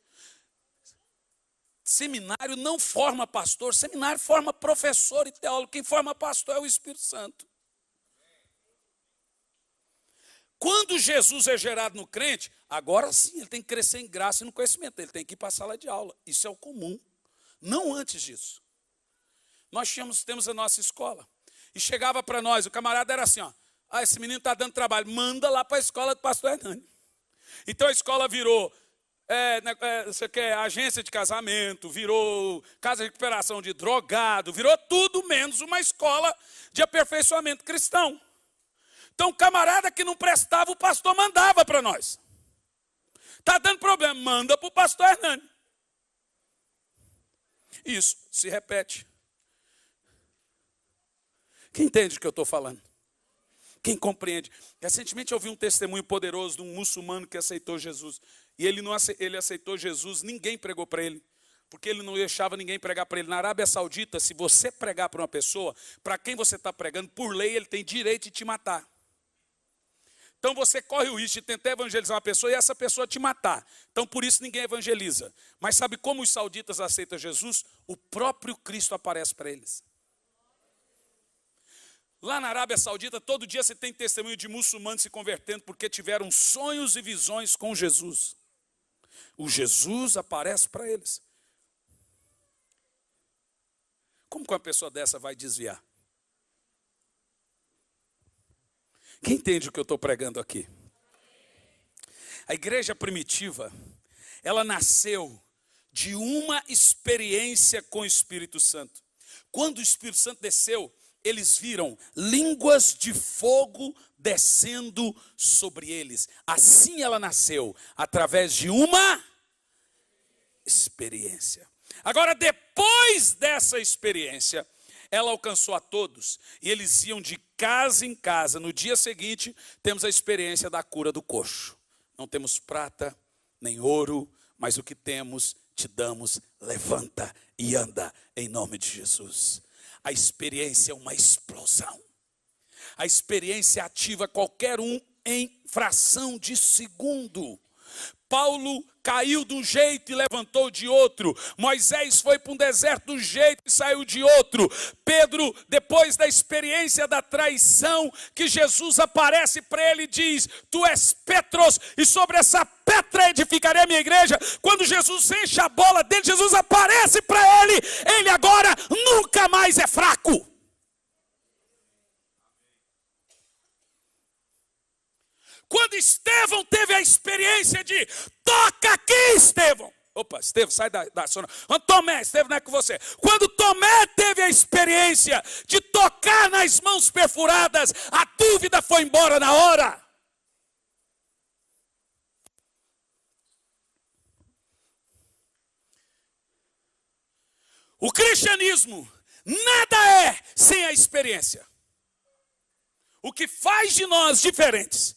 B: Seminário não forma pastor, seminário forma professor e teólogo. Quem forma pastor é o Espírito Santo. Quando Jesus é gerado no crente, agora sim, ele tem que crescer em graça e no conhecimento. Ele tem que ir para a sala de aula. Isso é o comum. Não antes disso. Nós temos a nossa escola. E chegava para nós, o camarada era assim, ó. Ah, esse menino está dando trabalho. Manda lá para a escola do pastor Hernani. Então a escola virou você quer agência de casamento, virou casa de recuperação de drogado, virou tudo menos uma escola de aperfeiçoamento cristão. Então, camarada que não prestava, o pastor mandava para nós. Está dando problema, manda para o pastor Hernani. Isso se repete. Quem entende o que eu estou falando? Quem compreende? Recentemente eu vi um testemunho poderoso de um muçulmano que aceitou Jesus. E ele aceitou Jesus, ninguém pregou para ele. Porque ele não deixava ninguém pregar para ele. Na Arábia Saudita, se você pregar para uma pessoa, para quem você está pregando, por lei ele tem direito de te matar. Então você corre o risco de tentar evangelizar uma pessoa e essa pessoa te matar. Então por isso ninguém evangeliza. Mas sabe como os sauditas aceitam Jesus? O próprio Cristo aparece para eles. Lá na Arábia Saudita, todo dia você tem testemunho de muçulmanos se convertendo porque tiveram sonhos e visões com Jesus. O Jesus aparece para eles. Como que uma pessoa dessa vai desviar? Quem entende o que eu estou pregando aqui? A igreja primitiva, ela nasceu de uma experiência com o Espírito Santo. Quando o Espírito Santo desceu, eles viram línguas de fogo descendo sobre eles. Assim ela nasceu, através de uma experiência. Agora, depois dessa experiência, ela alcançou a todos. E eles iam de casa em casa. No dia seguinte, temos a experiência da cura do coxo. Não temos prata, nem ouro, mas o que temos, te damos, levanta e anda em nome de Jesus. A experiência é uma explosão. A experiência ativa qualquer um em fração de segundo. Paulo caiu de um jeito e levantou de outro. Moisés foi para um deserto de um jeito e saiu de outro. Pedro, depois da experiência da traição, que Jesus aparece para ele e diz, tu és Petros, e sobre essa pedra edificarei a minha igreja. Quando Jesus enche a bola dele, Jesus aparece para ele. Ele agora nunca mais é fraco. Quando Estevão teve a experiência de, toca aqui, Estevão. Opa, Estevão, sai da zona. Tomé, Estevão não é com você. Quando Tomé teve a experiência de tocar nas mãos perfuradas, a dúvida foi embora na hora. O cristianismo nada é sem a experiência. O que faz de nós diferentes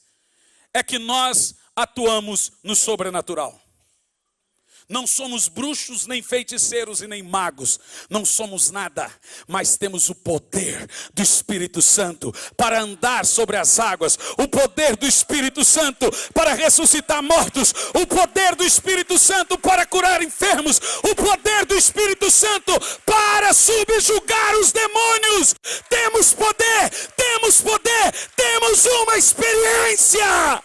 B: é que nós atuamos no sobrenatural. Não somos bruxos, nem feiticeiros e nem magos. Não somos nada, mas temos o poder do Espírito Santo para andar sobre as águas. O poder do Espírito Santo para ressuscitar mortos. O poder do Espírito Santo para curar enfermos. O poder do Espírito Santo para subjugar os demônios. Temos poder, temos uma experiência.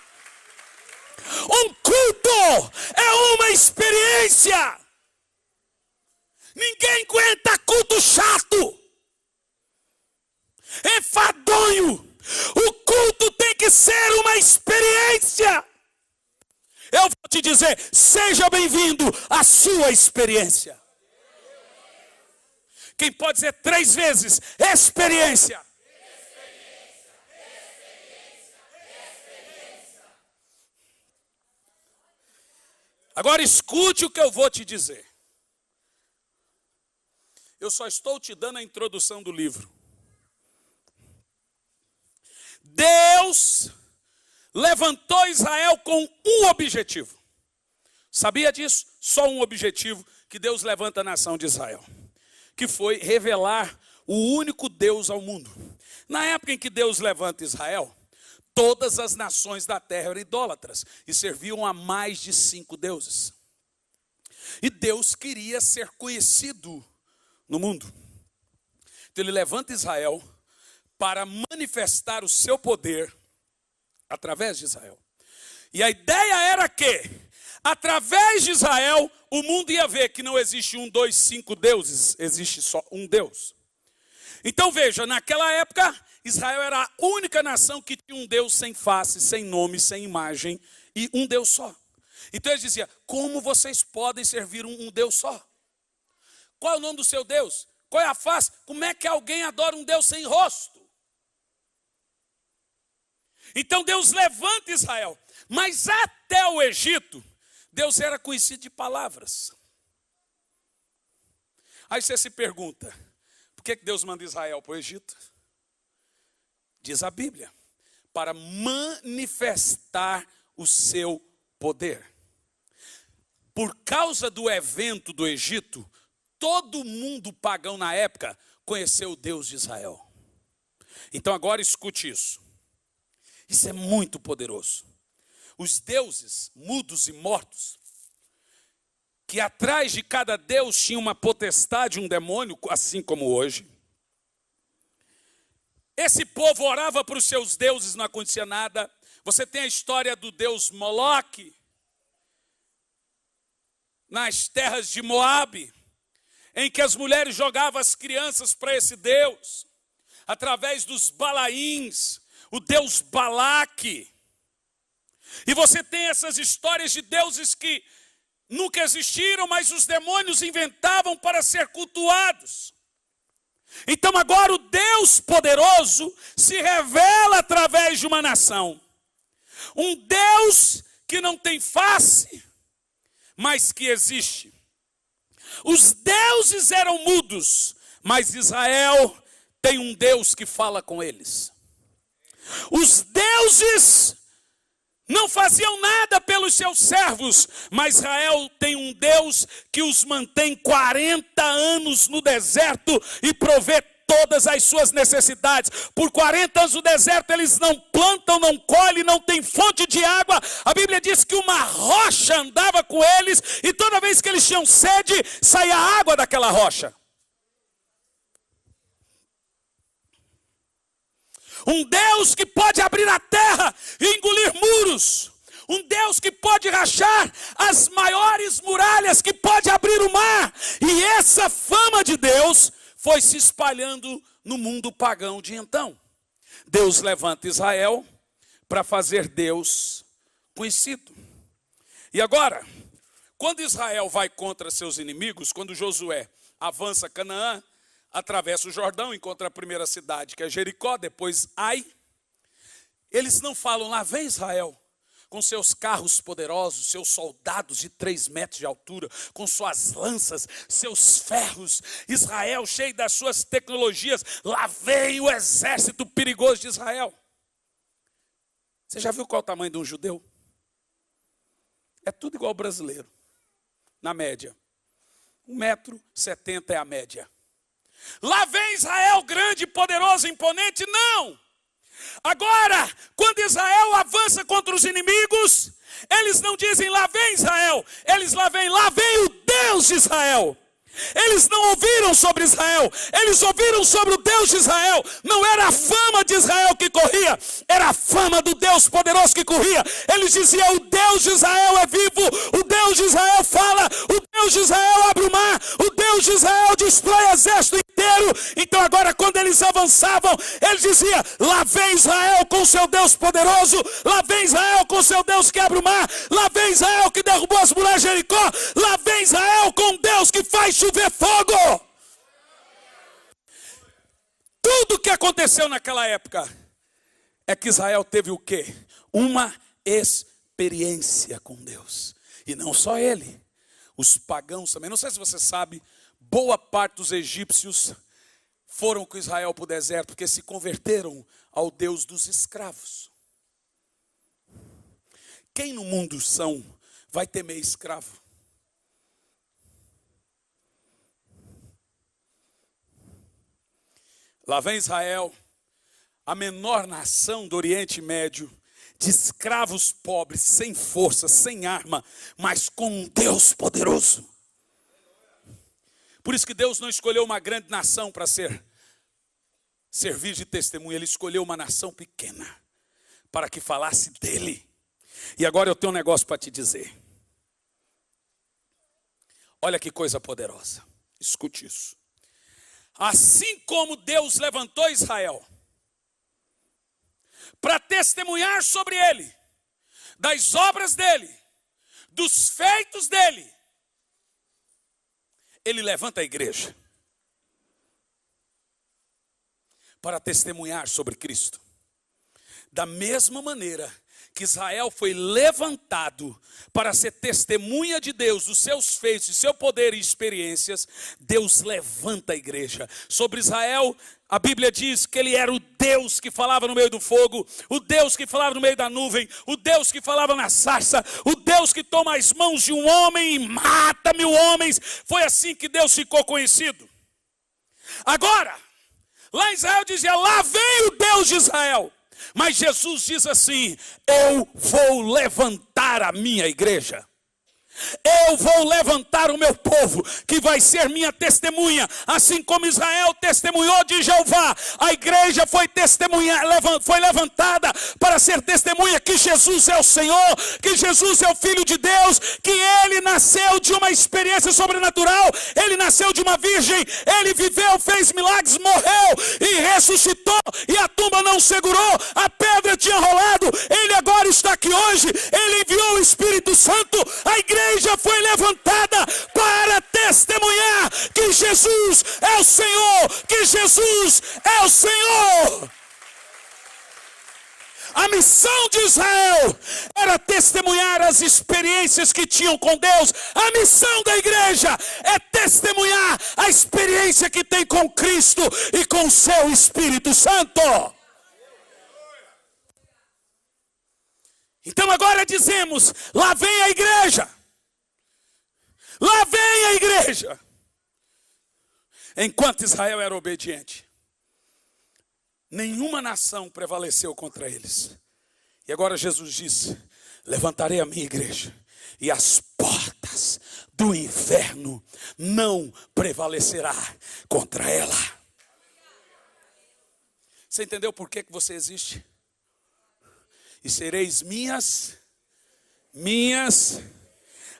B: Um culto é uma experiência. Ninguém aguenta culto chato, enfadonho. O culto tem que ser uma experiência. Eu vou te dizer, seja bem-vindo à sua experiência. Quem pode dizer 3 vezes, experiência. Agora escute o que eu vou te dizer. Eu só estou te dando a introdução do livro. Deus levantou Israel com um objetivo. Sabia disso? Só um objetivo que Deus levanta a nação de Israel. Que foi revelar o único Deus ao mundo. Na época em que Deus levanta Israel, todas as nações da terra eram idólatras e serviam a mais de 5 deuses. E Deus queria ser conhecido no mundo. Então ele levanta Israel para manifestar o seu poder através de Israel. E a ideia era que, através de Israel, o mundo ia ver que não existe 1, 2, 5 deuses, existe só um Deus. Então veja, naquela época, Israel era a única nação que tinha um Deus sem face, sem nome, sem imagem e um Deus só. Então eles diziam, como vocês podem servir um Deus só? Qual é o nome do seu Deus? Qual é a face? Como é que alguém adora um Deus sem rosto? Então Deus levanta Israel, mas até o Egito, Deus era conhecido de palavras. Aí você se pergunta, por que Deus manda Israel para o Egito? Diz a Bíblia, para manifestar o seu poder. Por causa do evento do Egito, todo mundo pagão na época conheceu o Deus de Israel. Então agora escute isso. Isso é muito poderoso. Os deuses mudos e mortos, que atrás de cada deus tinha uma potestade, um demônio, assim como hoje. Esse povo orava para os seus deuses, não acontecia nada. Você tem a história do deus Moloque, nas terras de Moabe, em que as mulheres jogavam as crianças para esse deus, através dos Balaíns, o deus Balaque. E você tem essas histórias de deuses que nunca existiram, mas os demônios inventavam para ser cultuados. Então agora o Deus poderoso se revela através de uma nação. Um Deus que não tem face, mas que existe. Os deuses eram mudos, mas Israel tem um Deus que fala com eles. Os deuses não faziam nada pelos seus servos, mas Israel tem um Deus que os mantém 40 anos no deserto e provê todas as suas necessidades. Por 40 anos no deserto eles não plantam, não colhem, não tem fonte de água. A Bíblia diz que uma rocha andava com eles e toda vez que eles tinham sede, saía água daquela rocha. Um Deus que pode abrir a terra e engolir muros. Um Deus que pode rachar as maiores muralhas, que pode abrir o mar. E essa fama de Deus foi se espalhando no mundo pagão de então. Deus levanta Israel para fazer Deus conhecido. E agora, quando Israel vai contra seus inimigos, quando Josué avança Canaã, atravessa o Jordão, encontra a primeira cidade, que é Jericó, depois Ai. Eles não falam, lá vem Israel, com seus carros poderosos, seus soldados de 3 metros de altura, com suas lanças, seus ferros. Israel cheio das suas tecnologias, lá vem o exército perigoso de Israel. Você já viu qual é o tamanho de um judeu? É tudo igual ao brasileiro, na média. 1,70 m é a média. Lá vem Israel grande, poderoso, imponente? Não! Agora, quando Israel avança contra os inimigos, eles não dizem lá vem Israel, eles lá vem o Deus de Israel. Eles não ouviram sobre Israel, eles ouviram sobre o Deus de Israel. Não era a fama de Israel que corria, era a fama do Deus poderoso que corria. Eles diziam: o Deus de Israel é vivo, o Deus de Israel fala, o Deus de Israel abre o mar, o Deus de Israel destrói o exército inteiro. Então agora, quando eles avançavam, eles diziam: lá vem Israel com seu Deus poderoso, lá vem Israel com seu Deus que abre o mar, lá vem Israel que derrubou as muralhas de Jericó, lá vem Israel com Deus que faz chover fogo. Tudo que aconteceu naquela época é que Israel teve o quê? Uma experiência com Deus. E não só ele, os pagãos também. Não sei se você sabe, boa parte dos egípcios foram com Israel para o deserto porque se converteram ao Deus dos escravos. Quem no mundo vai temer escravo? Lá vem Israel, a menor nação do Oriente Médio, de escravos pobres, sem força, sem arma, mas com um Deus poderoso. Por isso que Deus não escolheu uma grande nação para servir de testemunha. Ele escolheu uma nação pequena para que falasse dele. E agora eu tenho um negócio para te dizer. Olha que coisa poderosa. Escute isso. Assim como Deus levantou Israel para testemunhar sobre ele, das obras dele, dos feitos dele, ele levanta a igreja para testemunhar sobre Cristo. Da mesma maneira que Israel foi levantado para ser testemunha de Deus, dos seus feitos, de seu poder e experiências, Deus levanta a igreja. Sobre Israel, a Bíblia diz que ele era o Deus que falava no meio do fogo, o Deus que falava no meio da nuvem, o Deus que falava na sarça, o Deus que toma as mãos de um homem e mata 1000 homens. Foi assim que Deus ficou conhecido. Agora, lá em Israel dizia: lá vem o Deus de Israel. Mas Jesus diz assim: eu vou levantar a minha igreja. Eu vou levantar o meu povo, que vai ser minha testemunha. Assim como Israel testemunhou de Jeová, a igreja foi levantada para ser testemunha que Jesus é o Senhor, que Jesus é o Filho de Deus, que ele nasceu de uma experiência sobrenatural, ele nasceu de uma virgem, ele viveu, fez milagres, morreu e ressuscitou, e a tumba não segurou, a pedra tinha rolado, ele agora está aqui hoje, ele enviou o Espírito Santo, a igreja foi levantada para testemunhar que Jesus é o Senhor, que Jesus é o Senhor. A missão de Israel era testemunhar as experiências que tinham com Deus. A missão da igreja é testemunhar a experiência que tem com Cristo e com o seu Espírito Santo. Então agora dizemos: lá vem a igreja. Lá vem a igreja. Enquanto Israel era obediente, nenhuma nação prevaleceu contra eles. E agora Jesus disse: levantarei a minha igreja, e as portas do inferno não prevalecerá contra ela. Você entendeu por que você existe? E sereis minhas.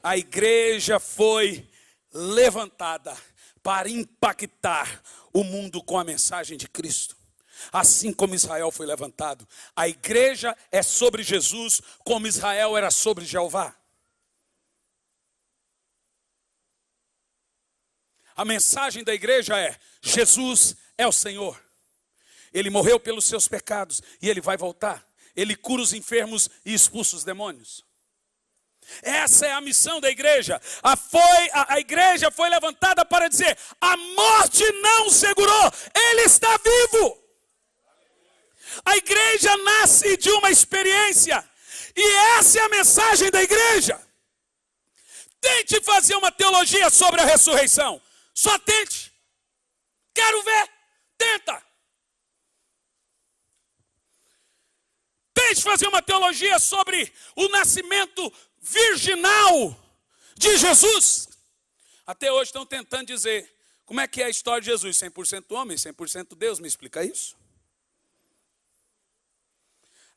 B: A igreja foi levantada para impactar o mundo com a mensagem de Cristo. Assim como Israel foi levantado, a igreja é sobre Jesus, como Israel era sobre Jeová. A mensagem da igreja é: Jesus é o Senhor. Ele morreu pelos seus pecados e ele vai voltar. Ele cura os enfermos e expulsa os demônios. Essa é a missão da igreja. A igreja foi levantada para dizer: a morte não segurou, ele está vivo. A igreja nasce de uma experiência. E essa é a mensagem da igreja. Tente fazer uma teologia sobre a ressurreição. Só tente. Quero ver. Tenta. Tente fazer uma teologia sobre o nascimento virginal de Jesus. Até hoje estão tentando dizer, como é que é a história de Jesus? 100% homem, 100% Deus, me explica isso?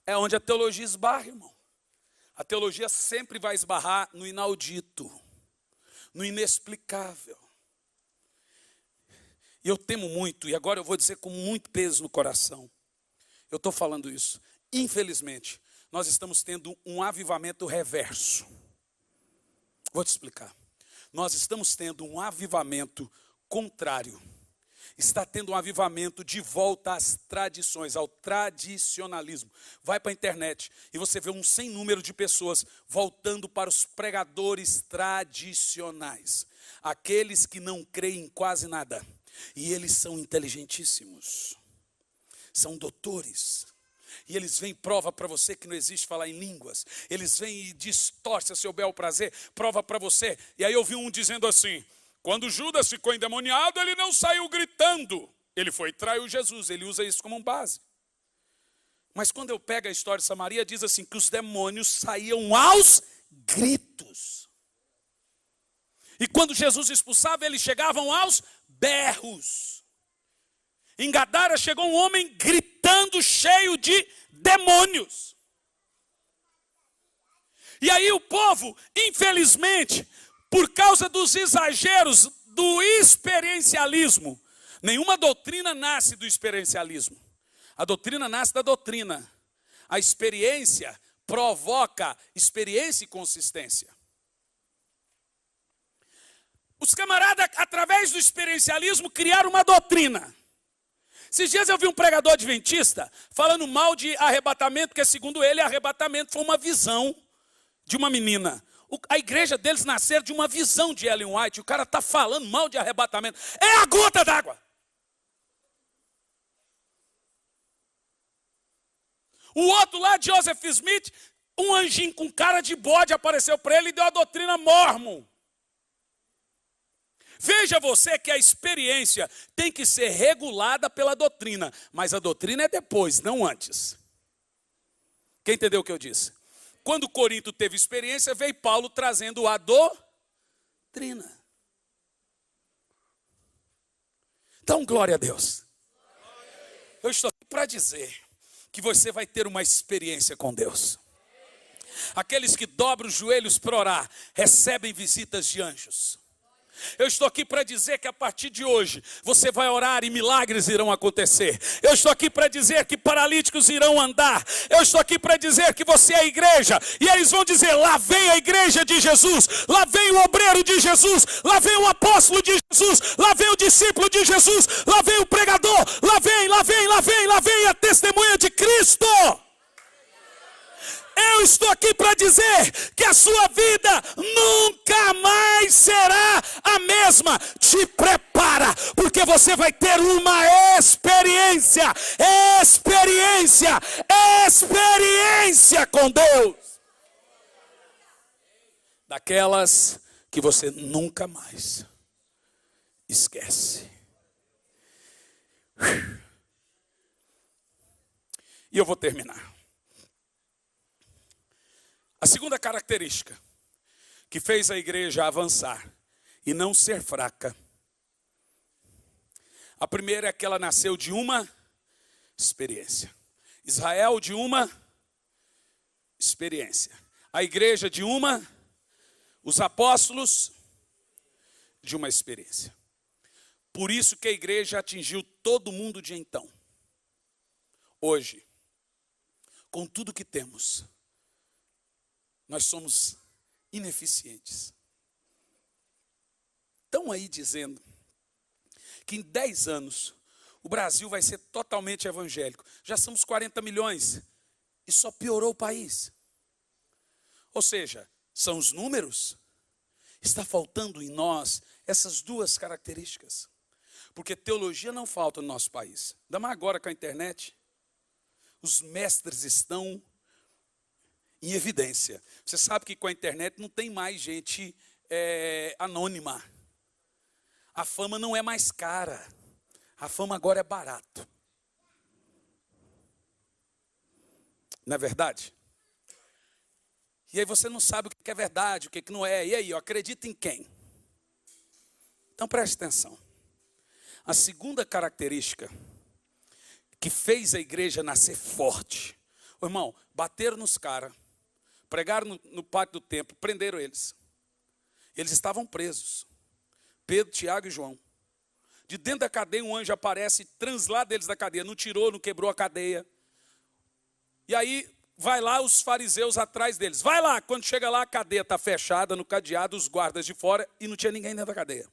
B: É onde a teologia esbarra, irmão. A teologia sempre vai esbarrar no inaudito, no inexplicável. E eu temo muito, e agora eu vou dizer com muito peso no coração. Eu estou falando isso. Infelizmente, nós estamos tendo um avivamento reverso. Vou te explicar. Nós estamos tendo um avivamento contrário. Está tendo um avivamento de volta às tradições, ao tradicionalismo. Vai para a internet e você vê um sem número de pessoas voltando para os pregadores tradicionais. Aqueles que não creem em quase nada. E eles são inteligentíssimos. São doutores. E eles vêm e prova para você que não existe falar em línguas. Eles vêm e distorcem a seu bel prazer, prova para você. E aí eu vi um dizendo assim, quando Judas ficou endemoniado, ele não saiu gritando. Ele foi e traiu Jesus, ele usa isso como base. Mas quando eu pego a história de Samaria, diz assim, que os demônios saíam aos gritos. E quando Jesus expulsava, eles chegavam aos berros. Em Gadara chegou um homem gritando, cheio de demônios. E aí o povo, infelizmente, por causa dos exageros do experiencialismo, nenhuma doutrina nasce do experiencialismo. A doutrina nasce da doutrina. A experiência provoca experiência e consistência. Os camaradas, através do experiencialismo, criaram uma doutrina. Esses dias eu vi um pregador adventista falando mal de arrebatamento, porque segundo ele, arrebatamento foi uma visão de uma menina. A igreja deles nasceu de uma visão de Ellen White. O cara está falando mal de arrebatamento. É a gota d'água. O outro lá, Joseph Smith, um anjinho com cara de bode apareceu para ele e deu a doutrina Mormon. Veja você que a experiência tem que ser regulada pela doutrina, mas a doutrina é depois, não antes. Quem entendeu o que eu disse? Quando Corinto teve experiência, veio Paulo trazendo a doutrina. Então, glória a Deus. Eu estou aqui para dizer que você vai ter uma experiência com Deus. Aqueles que dobram os joelhos para orar, recebem visitas de anjos. Eu estou aqui para dizer que a partir de hoje você vai orar e milagres irão acontecer. Eu estou aqui para dizer que paralíticos irão andar. Eu estou aqui para dizer que você é a igreja. E eles vão dizer, lá vem a igreja de Jesus. Lá vem o obreiro de Jesus. Lá vem o apóstolo de Jesus. Lá vem o discípulo de Jesus. Lá vem o pregador. Lá vem a testemunha de Cristo. Eu estou aqui para dizer que a sua vida nunca mais será a mesma. Te prepara, porque você vai ter uma experiência com Deus. Daquelas que você nunca mais esquece. E eu vou terminar. A segunda característica que fez a igreja avançar e não ser fraca. A primeira é que ela nasceu de uma experiência. Israel de uma experiência. A igreja de uma, os apóstolos de uma experiência. Por isso que a igreja atingiu todo mundo de então. Hoje, com tudo que temos, nós somos ineficientes. Estão aí dizendo que em 10 anos o Brasil vai ser totalmente evangélico. Já somos 40 milhões e só piorou o país. Ou seja, são os números? Está faltando em nós essas duas características. Porque teologia não falta no nosso país. Ainda mais agora com a internet. os mestres estão em evidência. Você sabe que com a internet não tem mais gente anônima. A fama não é mais cara. A fama agora é barato. Não é verdade? E aí você não sabe o que é verdade, o que não é. E aí, acredita em quem? Então preste atenção. A segunda característica que fez a igreja nascer forte. Ô, irmão, bateram nos caras, pregaram no pátio do templo, prenderam eles. Eles estavam presos. Pedro, Tiago e João. De dentro da cadeia um anjo aparece, translada eles da cadeia. Não tirou, não quebrou a cadeia. E aí vai lá os fariseus atrás deles. Vai lá, quando chega lá a cadeia está fechada no cadeado, os guardas de fora e não tinha ninguém dentro da cadeia.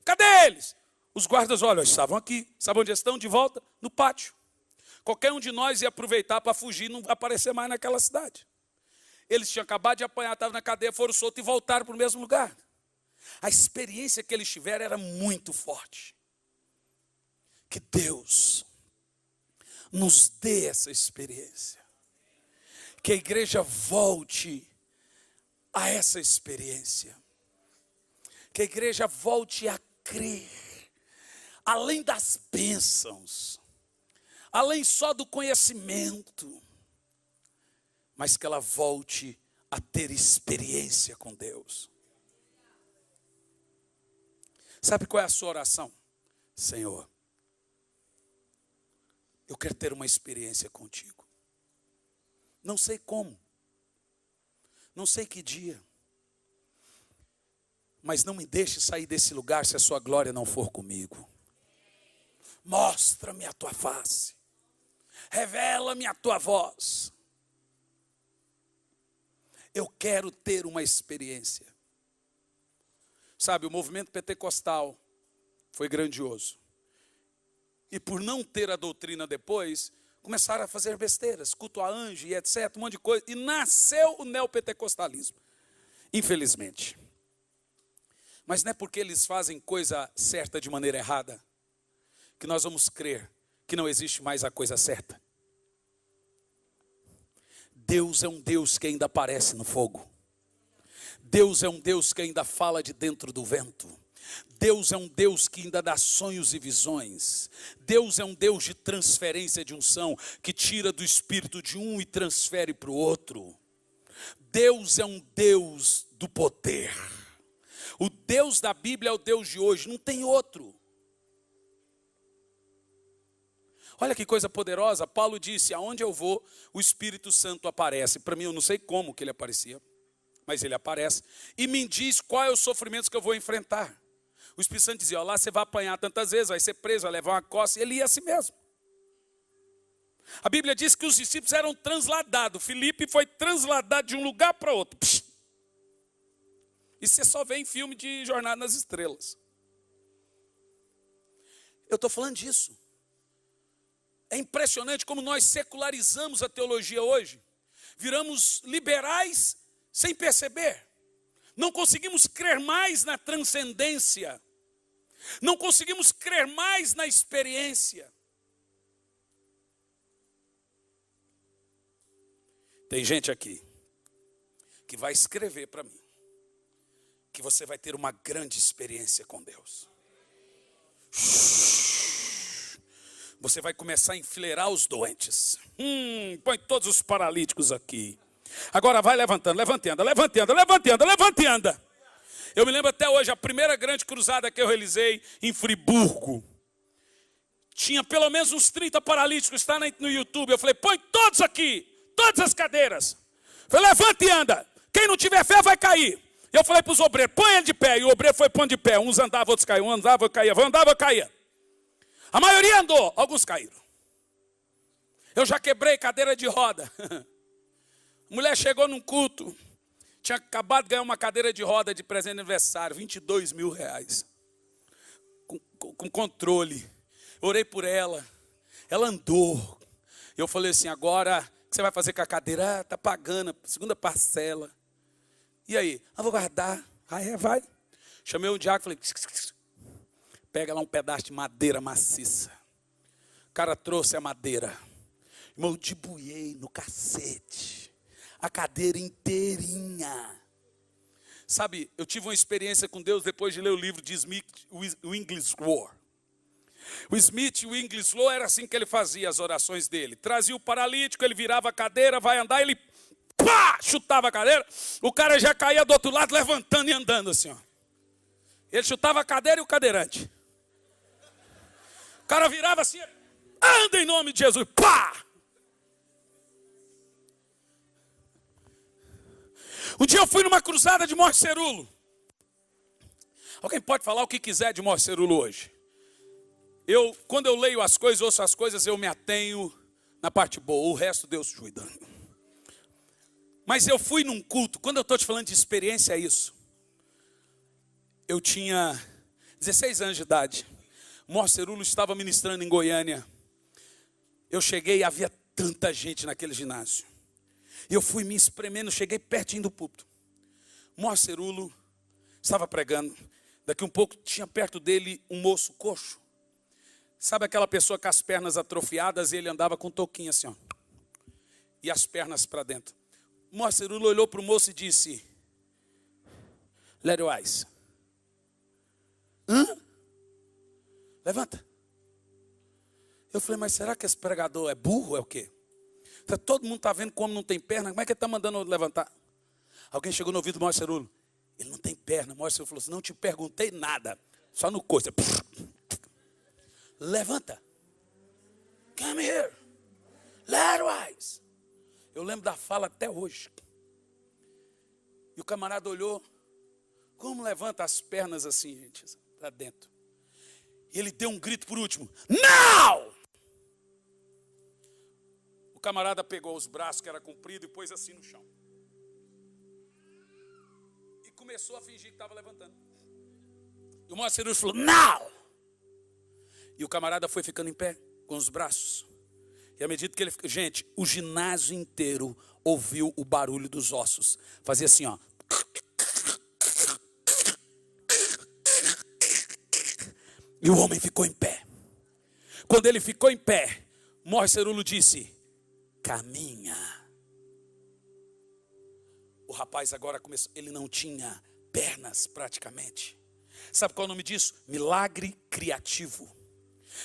B: Cadê eles? Os guardas, olha, eles estavam aqui. Sabe onde estão? De volta? No pátio. Qualquer um de nós ia aproveitar para fugir e não aparecer mais naquela cidade. Eles tinham acabado de apanhar, estavam na cadeia, foram soltos e voltaram para o mesmo lugar. A experiência que eles tiveram era muito forte. Que Deus nos dê essa experiência. Que a igreja volte a essa experiência. Que a igreja volte a crer. Além das bênçãos. Além só do conhecimento. Mas que ela volte a ter experiência com Deus. Sabe qual é a sua oração? Senhor, eu quero ter uma experiência contigo. Não sei como. Não sei que dia. Mas não me deixe sair desse lugar se a sua glória não for comigo. Mostra-me a tua face. Revela-me a tua voz. Eu quero ter uma experiência. Sabe, o movimento pentecostal foi grandioso. E por não ter a doutrina depois, começaram a fazer besteiras, culto a anjo e etc, um monte de coisa. E nasceu o neopentecostalismo, infelizmente. Mas não é porque eles fazem coisa certa de maneira errada, que nós vamos crer que não existe mais a coisa certa. Deus é um Deus que ainda aparece no fogo. Deus é um Deus que ainda fala de dentro do vento. Deus é um Deus que ainda dá sonhos e visões. Deus é um Deus de transferência de unção, que tira do espírito de um e transfere para o outro. Deus é um Deus do poder. O Deus da Bíblia é o Deus de hoje, não tem outro. Olha que coisa poderosa, Paulo disse, aonde eu vou, o Espírito Santo aparece. Para mim, eu não sei como que ele aparecia, mas ele aparece. E me diz qual é os sofrimentos que eu vou enfrentar. O Espírito Santo dizia, ó, lá você vai apanhar tantas vezes, vai ser preso, vai levar uma coça, e ele ia assim mesmo. A Bíblia diz que os discípulos eram transladados. Filipe foi transladado de um lugar para outro. Psh! E você só vê em filme de Jornada nas Estrelas. Eu estou falando disso. É impressionante como nós secularizamos a teologia hoje. Viramos liberais sem perceber. Não conseguimos crer mais na transcendência. Não conseguimos crer mais na experiência. Tem gente aqui que vai escrever para mim que você vai ter uma grande experiência com Deus. Você vai começar a enfileirar os doentes. Põe todos os paralíticos aqui. Agora vai levantando, levantando. Eu me lembro até hoje, a primeira grande cruzada que eu realizei em Friburgo. Tinha pelo menos uns 30 paralíticos, está no YouTube. Eu falei, põe todos aqui, todas as cadeiras. Eu falei, levanta e anda. Quem não tiver fé vai cair. Eu falei para os obreiros, põe ele de pé. E o obreiro foi pondo de pé. Uns andavam, outros caíam. Um andava, caía. Andava, caía. A maioria andou, alguns caíram. Eu já quebrei cadeira de roda. A mulher chegou num culto, tinha acabado de ganhar uma cadeira de roda de presente de aniversário, 22 mil reais. Com controle. Eu orei por ela. Ela andou. Eu falei assim, agora, o que você vai fazer com a cadeira? Está pagando a segunda parcela. E aí? Vou guardar. Vai. Chamei o diácono, falei, pega lá um pedaço de madeira maciça. O cara trouxe a madeira. Irmão, eu debuiei no cacete. A cadeira inteirinha. Sabe, eu tive uma experiência com Deus depois de ler o livro de Smith Wigglesworth. O Smith Wigglesworth era assim que ele fazia as orações dele. Trazia o paralítico, ele virava a cadeira, vai andar, ele pá, chutava a cadeira. O cara já caía do outro lado, levantando e andando assim, ó. Ele chutava a cadeira e o cadeirante. O cara virava assim, anda em nome de Jesus, pá! Um dia eu fui numa cruzada de Morte Cerulo. Alguém pode falar o que quiser de Morte Cerulo hoje. Quando eu leio as coisas, ouço as coisas, eu me atenho na parte boa. O resto Deus cuida. Mas eu fui num culto, quando eu estou te falando de experiência, é isso. Eu tinha 16 anos de idade. Morte Cerulo estava ministrando em Goiânia. Eu cheguei e havia tanta gente naquele ginásio. Eu fui me espremendo, cheguei pertinho do púlpito. Morte Cerulo estava pregando. Daqui um pouco tinha perto dele um moço coxo. Sabe aquela pessoa com as pernas atrofiadas e ele andava com um toquinho assim, ó. E as pernas para dentro. Morte Cerulo olhou para o moço e disse: Let your eyes. Hã? Levanta. Eu falei, mas será que esse pregador é burro? É o quê? Todo mundo está vendo como não tem perna. Como é que ele está mandando eu levantar? Alguém chegou no ouvido do Morte Cerulo. Ele não tem perna. Morte Cerulo falou assim, não te perguntei nada. Só no coice. Levanta. Come here. Let your eyes. Eu lembro da fala até hoje. E o camarada olhou. Como levanta as pernas assim, gente? Para dentro. E ele deu um grito por último. Não! O camarada pegou os braços que era comprido e pôs assim no chão. E começou a fingir que estava levantando. E o Morte Cerulo falou, não! E o camarada foi ficando em pé, com os braços. E à medida que ele... Gente, o ginásio inteiro ouviu o barulho dos ossos. Fazia assim, ó. E o homem ficou em pé. Quando ele ficou em pé, Morte Cerulo disse, caminha. O rapaz agora começou, ele não tinha pernas praticamente. Sabe qual é o nome disso? Milagre criativo.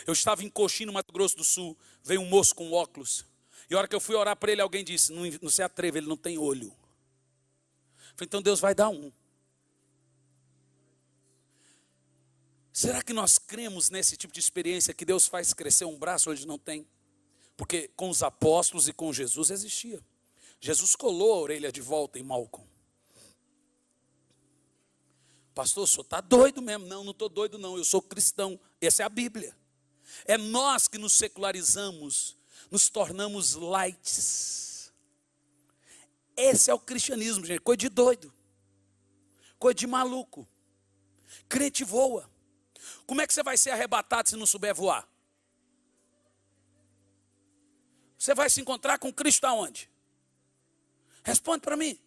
B: Eu estava em Coxim, no Mato Grosso do Sul, veio um moço com óculos. E a hora que eu fui orar para ele, alguém disse, não se atreva, ele não tem olho. Eu falei, então Deus vai dar um. Será que nós cremos nesse tipo de experiência que Deus faz crescer um braço onde não tem? Porque com os apóstolos e com Jesus existia. Jesus colou a orelha de volta em Malcolm. Pastor, o senhor está doido mesmo? Não estou doido não, eu sou cristão. Essa é a Bíblia. É nós que nos secularizamos, nos tornamos lights. Esse é o cristianismo, gente. Coisa de doido. Coisa de maluco. Crente voa. Como é que você vai ser arrebatado se não souber voar? Você vai se encontrar com Cristo aonde? Responde para mim.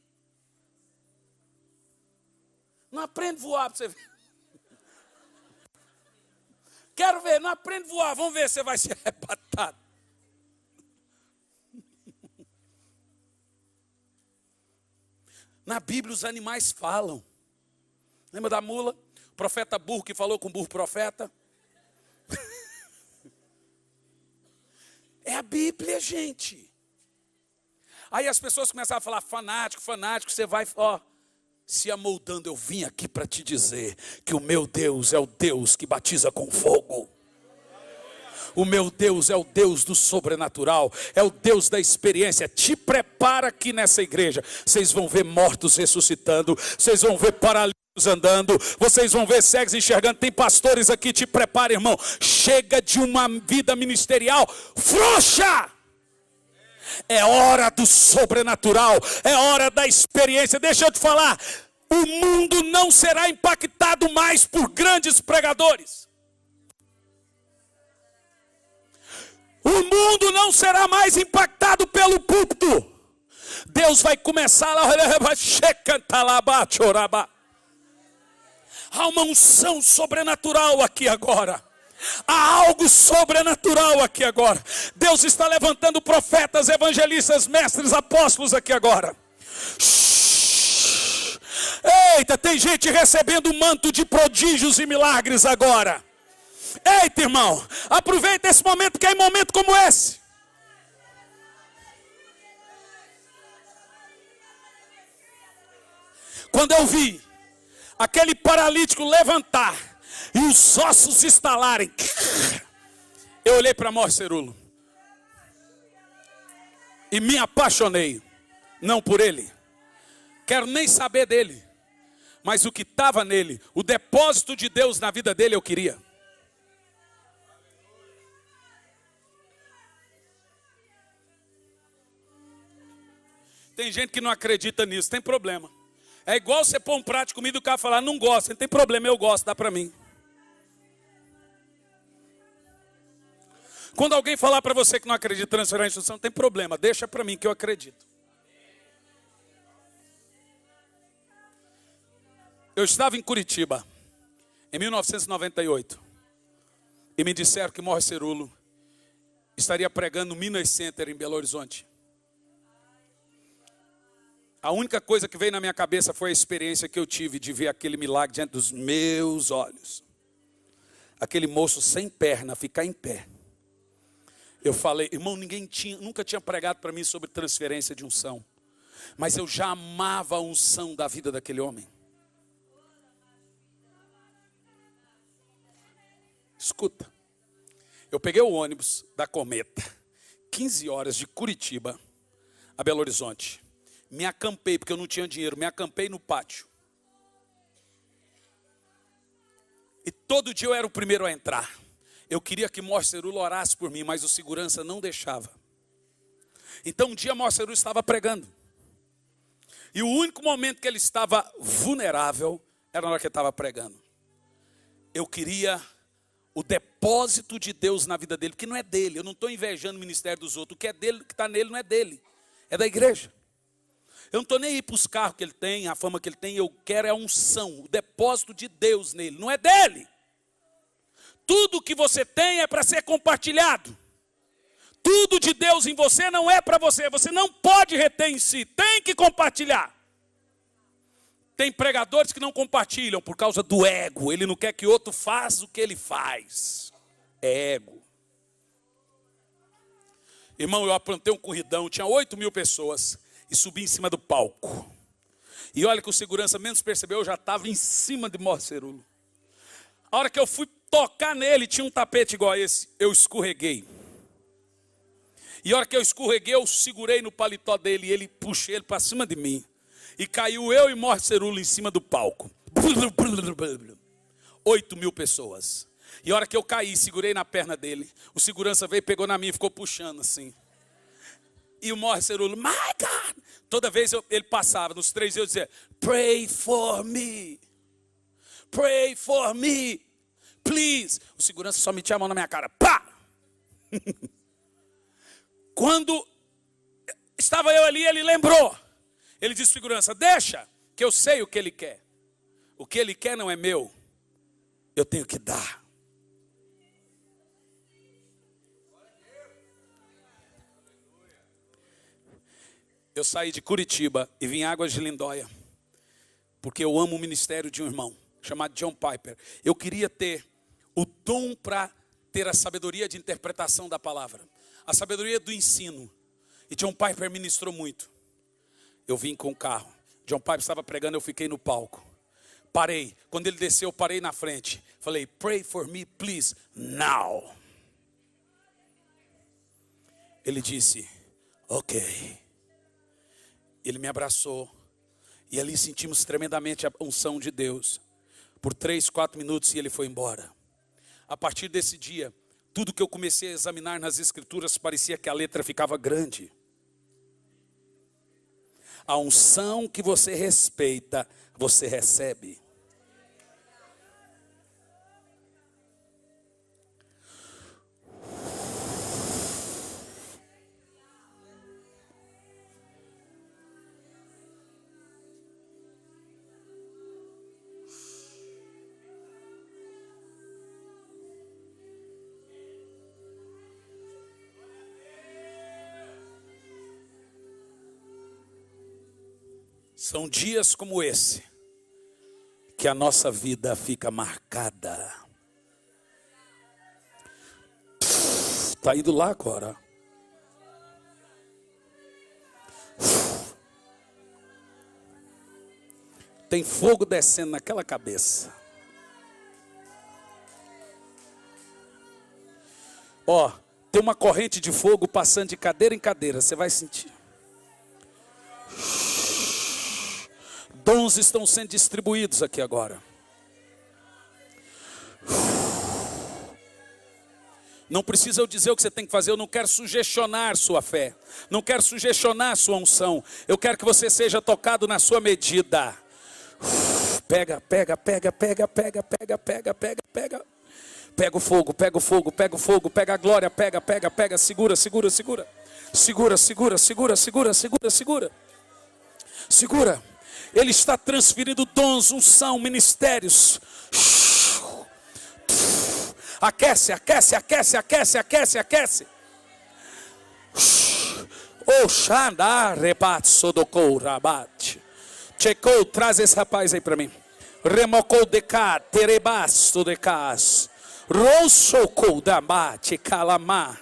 B: Não aprende a voar para você ver. Quero ver, não aprende a voar. Vamos ver se você vai ser arrebatado. Na Bíblia os animais falam. Lembra da mula? O profeta burro que falou com o burro profeta? É a Bíblia, gente. Aí as pessoas começaram a falar, fanático, você vai, ó, se amoldando. Eu vim aqui para te dizer que o meu Deus é o Deus que batiza com fogo. O meu Deus é o Deus do sobrenatural, é o Deus da experiência. Te prepara aqui nessa igreja. Vocês vão ver mortos ressuscitando, vocês vão ver paralíticos andando, vocês vão ver cegos enxergando. Tem pastores aqui, te prepara, irmão. Chega de uma vida ministerial frouxa. É hora do sobrenatural, é hora da experiência. Deixa eu te falar, o mundo não será impactado mais por grandes pregadores. O mundo não será mais impactado pelo púlpito. Deus vai começar lá. Há uma unção sobrenatural aqui agora. Há algo sobrenatural aqui agora. Deus está levantando profetas, evangelistas, mestres, apóstolos aqui agora. Eita, tem gente recebendo o manto de prodígios e milagres agora. Eita, irmão, aproveita esse momento, que é um momento como esse. Quando eu vi aquele paralítico levantar e os ossos estalarem, eu olhei para Morcerulo e me apaixonei, não por ele, quero nem saber dele, mas o que estava nele, o depósito de Deus na vida dele eu queria. Tem gente que não acredita nisso, tem problema. É igual você pôr um prato de comida e o cara falar, não gosta, não tem problema, eu gosto, dá para mim. Quando alguém falar para você que não acredita em transferir a instrução, não tem problema, deixa para mim que eu acredito. Eu estava em Curitiba, em 1998, e me disseram que Morcerulo estaria pregando no Minas Center em Belo Horizonte. A única coisa que veio na minha cabeça foi a experiência que eu tive de ver aquele milagre diante dos meus olhos. Aquele moço sem perna ficar em pé. Eu falei, irmão, nunca tinha pregado para mim sobre transferência de unção. Mas eu já amava a unção da vida daquele homem. Escuta, eu peguei o ônibus da Cometa, 15 horas de Curitiba a Belo Horizonte. Me acampei, porque eu não tinha dinheiro, me acampei no pátio. E todo dia eu era o primeiro a entrar. Eu queria que Morcerulo orasse por mim, mas o segurança não deixava. Então um dia Morcerulo estava pregando. E o único momento que ele estava vulnerável era na hora que ele estava pregando. Eu queria o depósito de Deus na vida dele, que não é dele. Eu não estou invejando o ministério dos outros. O que é dele, o que está nele não é dele, é da igreja. Eu não estou nem aí para os carros que ele tem, a fama que ele tem. Eu quero é a unção, o depósito de Deus nele, não é dele. Tudo que você tem é para ser compartilhado. Tudo de Deus em você não é para você. Você não pode reter em si, tem que compartilhar. Tem pregadores que não compartilham por causa do ego. Ele não quer que outro faça o que ele faz. É ego. Irmão, eu aprontei um corridão, tinha 8.000 pessoas. E subi em cima do palco. E olha que o segurança menos percebeu, eu já estava em cima de Morcerulo. A hora que eu fui tocar nele, tinha um tapete igual a esse, eu escorreguei. E a hora que eu escorreguei, eu segurei no paletó dele, e ele puxei ele para cima de mim. E caiu eu e Morcerulo em cima do palco. 8.000 pessoas. E a hora que eu caí, segurei na perna dele, o segurança veio, pegou na minha e ficou puxando assim. E o Morcerulo, my God! Toda vez ele passava, nos 3 eu dizia, pray for me. Pray for me. Please. O segurança só metia a mão na minha cara. Pá! Quando estava eu ali, ele lembrou. Ele disse, segurança, deixa, que eu sei o que ele quer. O que ele quer não é meu. Eu tenho que dar. Eu saí de Curitiba e vim em Águas de Lindóia, porque eu amo o ministério de um irmão, chamado John Piper. Eu queria ter o dom para ter a sabedoria de interpretação da palavra, a sabedoria do ensino. E John Piper ministrou muito. Eu vim com o carro. John Piper estava pregando, eu fiquei no palco. Parei. Quando ele desceu, eu parei na frente. Falei, pray for me, please, now. Ele disse, ok. Ele me abraçou. E ali sentimos tremendamente a unção de Deus. Por 3, 4 minutos e ele foi embora. A partir desse dia, tudo que eu comecei a examinar nas escrituras parecia que a letra ficava grande. A unção que você respeita, você recebe. São dias como esse que a nossa vida fica marcada. Está indo lá agora. Tem fogo descendo naquela cabeça. Ó, tem uma corrente de fogo passando de cadeira em cadeira. Você vai sentir. Dons estão sendo distribuídos aqui agora. Não precisa eu dizer o que você tem que fazer. Eu não quero sugestionar sua fé. Não quero sugestionar sua unção. Eu quero que você seja tocado na sua medida. Pega. Pega o fogo, pega o fogo, pega o fogo, pega a glória, pega, segura. Segura. Ele está transferindo dons, unção, ministérios. Aquece. Oxanda rebatso do courabate. Checou, traz esse rapaz aí para mim. Remocou de cá, terebasto de cas. Rossocou da mate, calamá.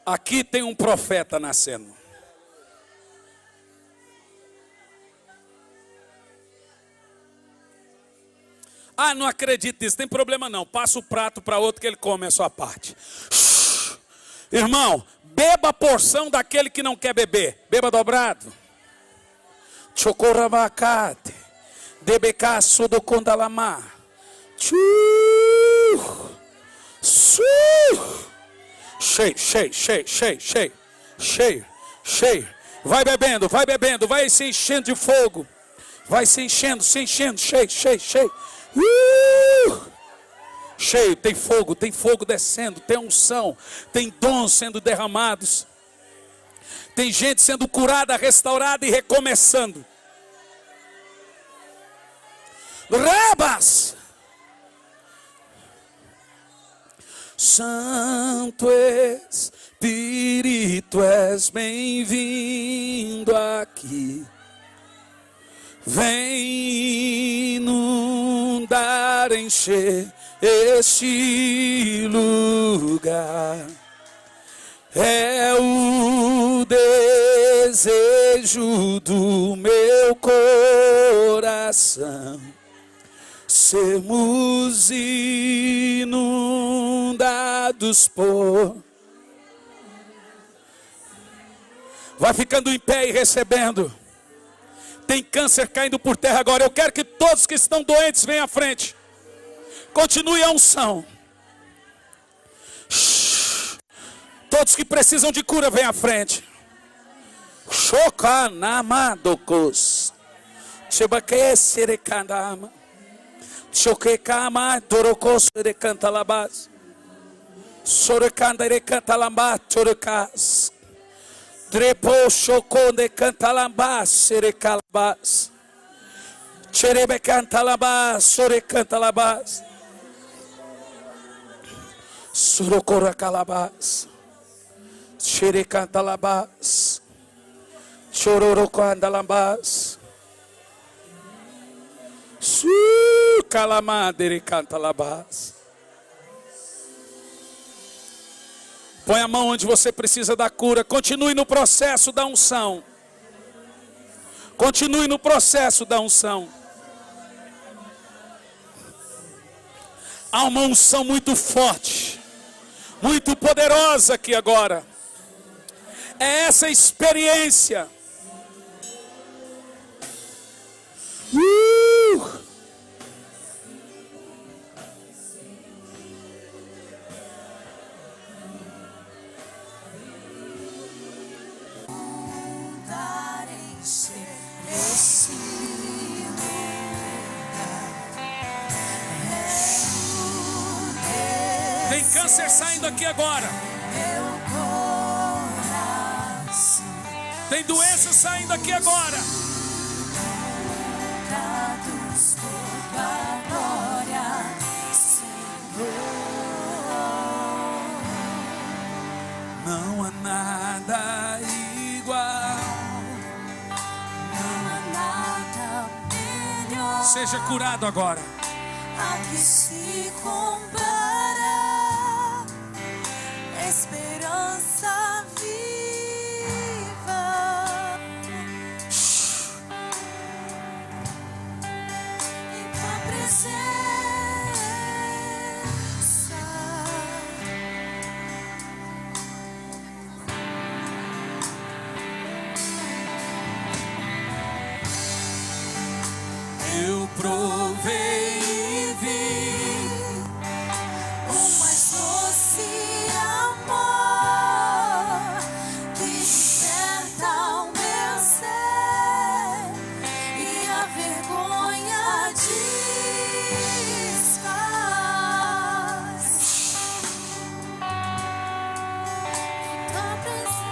B: Aqui tem um profeta nascendo. Ah, não acredito nisso, tem problema não. Passa o prato para outro que ele come a sua parte. Irmão, beba a porção daquele que não quer beber. Beba dobrado. Chocorabacate. Debecaço do condalamá. Cheio. Vai bebendo, vai se enchendo de fogo. Vai se enchendo, cheio. Cheio, tem fogo descendo, tem unção, tem dons sendo derramados. Tem gente sendo curada, restaurada e recomeçando. Rabas! Santo Espírito, és bem-vindo aqui. Vem inundar, encher este lugar. É o desejo do meu coração. Sermos inundados por... Vai ficando em pé e recebendo. Tem câncer caindo por terra agora. Eu quero que todos que estão doentes venham à frente. Continue a unção. Todos que precisam de cura venham à frente. Chocanamados. Chebaquecerecandama. Choquecama dorocos de cantalabás. Sorecanda de cantalambá torocas. Trepo chocou de cantalambás, serecalabás. Xerebe cantalabás, sorecantalabás. Surocora calabás. Xerecantalabás. Chororocandalambás. Calamadere cantalabás. Põe a mão onde você precisa da cura. Continue no processo da unção. Continue no processo da unção. Há uma unção muito forte, muito poderosa aqui agora. É essa experiência. Tem câncer saindo aqui agora. Tem doença saindo aqui agora.
C: Dados por tua glória, Senhor.
B: Não há nada igual.
C: Não há nada melhor.
B: Seja curado agora.
C: A que se compara esperança viva. Em tua presença.
B: Eu provei e vi
C: O mais doce amor que liberta o meu ser e a vergonha desfaz. Tua presença.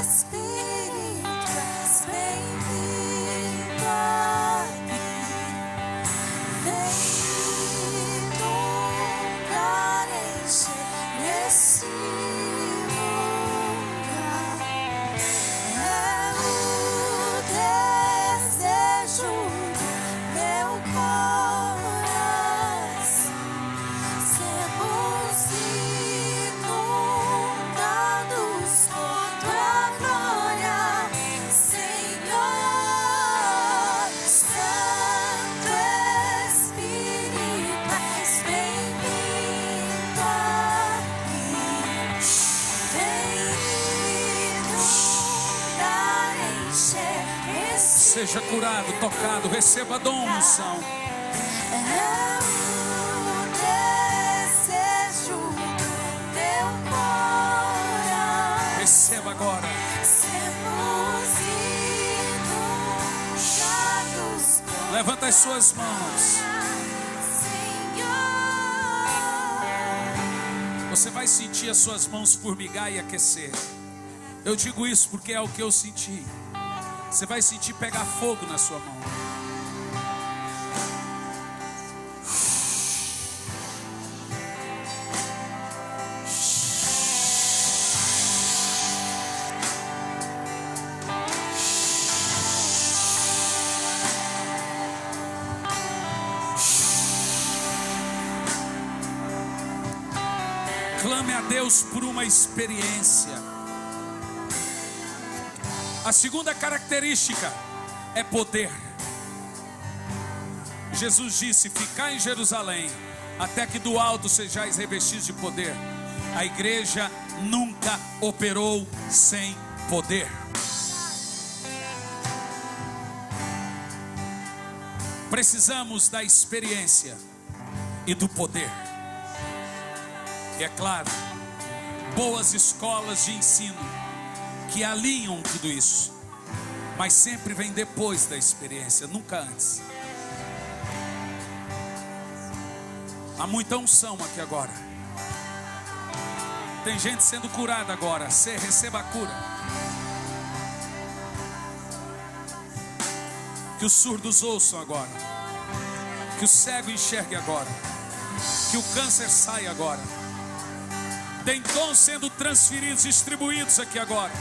C: Espírito, és bem-vindo aqui. Vem inundar, encher esse lugar. É o desejo do meu coração. Sermos inundados por tua glória, Senhor. Santo Espírito, és bem-vindo aqui. Vem inundar, encher esse
B: Seja curado, tocado, receba a dom, unção.
C: é o desejo do meu coração.
B: Receba agora.
C: Sermos inundados por
B: Levanta as suas mãos.
C: Senhor.
B: Você vai sentir as suas mãos formigar e aquecer. Eu digo isso porque é o que eu senti. Você vai sentir pegar fogo na sua mão. Clame a Deus por uma experiência. A segunda característica é poder. Jesus disse: ficai em Jerusalém, até que do alto sejais revestidos de poder. A igreja nunca operou sem poder. Precisamos da experiência e do poder. E é claro, boas escolas de ensino que alinham tudo isso, mas sempre vem depois da experiência, nunca antes. Há muita unção aqui agora. Tem gente sendo curada agora. Você receba a cura. Que os surdos ouçam agora. Que o cego enxergue agora. Que o câncer saia agora. Tem dons sendo transferidos, distribuídos aqui agora.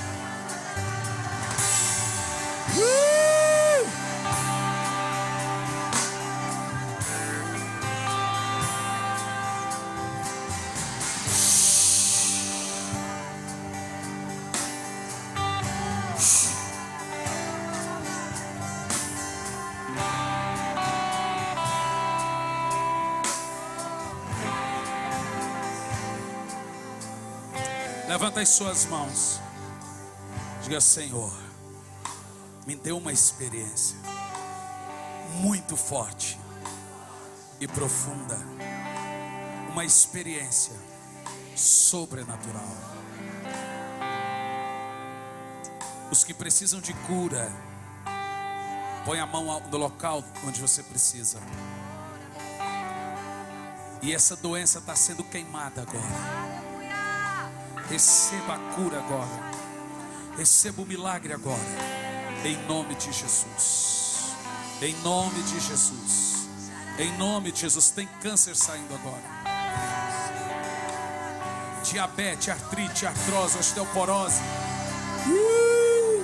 B: Levanta as suas mãos. Diga: Senhor, me dê uma experiência muito forte e profunda. Uma experiência sobrenatural. Os que precisam de cura, Põe a mão no local onde você precisa. E essa doença está sendo queimada agora. Receba a cura agora. Receba o milagre agora. Em nome de Jesus. Em nome de Jesus. Em nome de Jesus. Tem câncer saindo agora. Diabetes, artrite, artrose, osteoporose.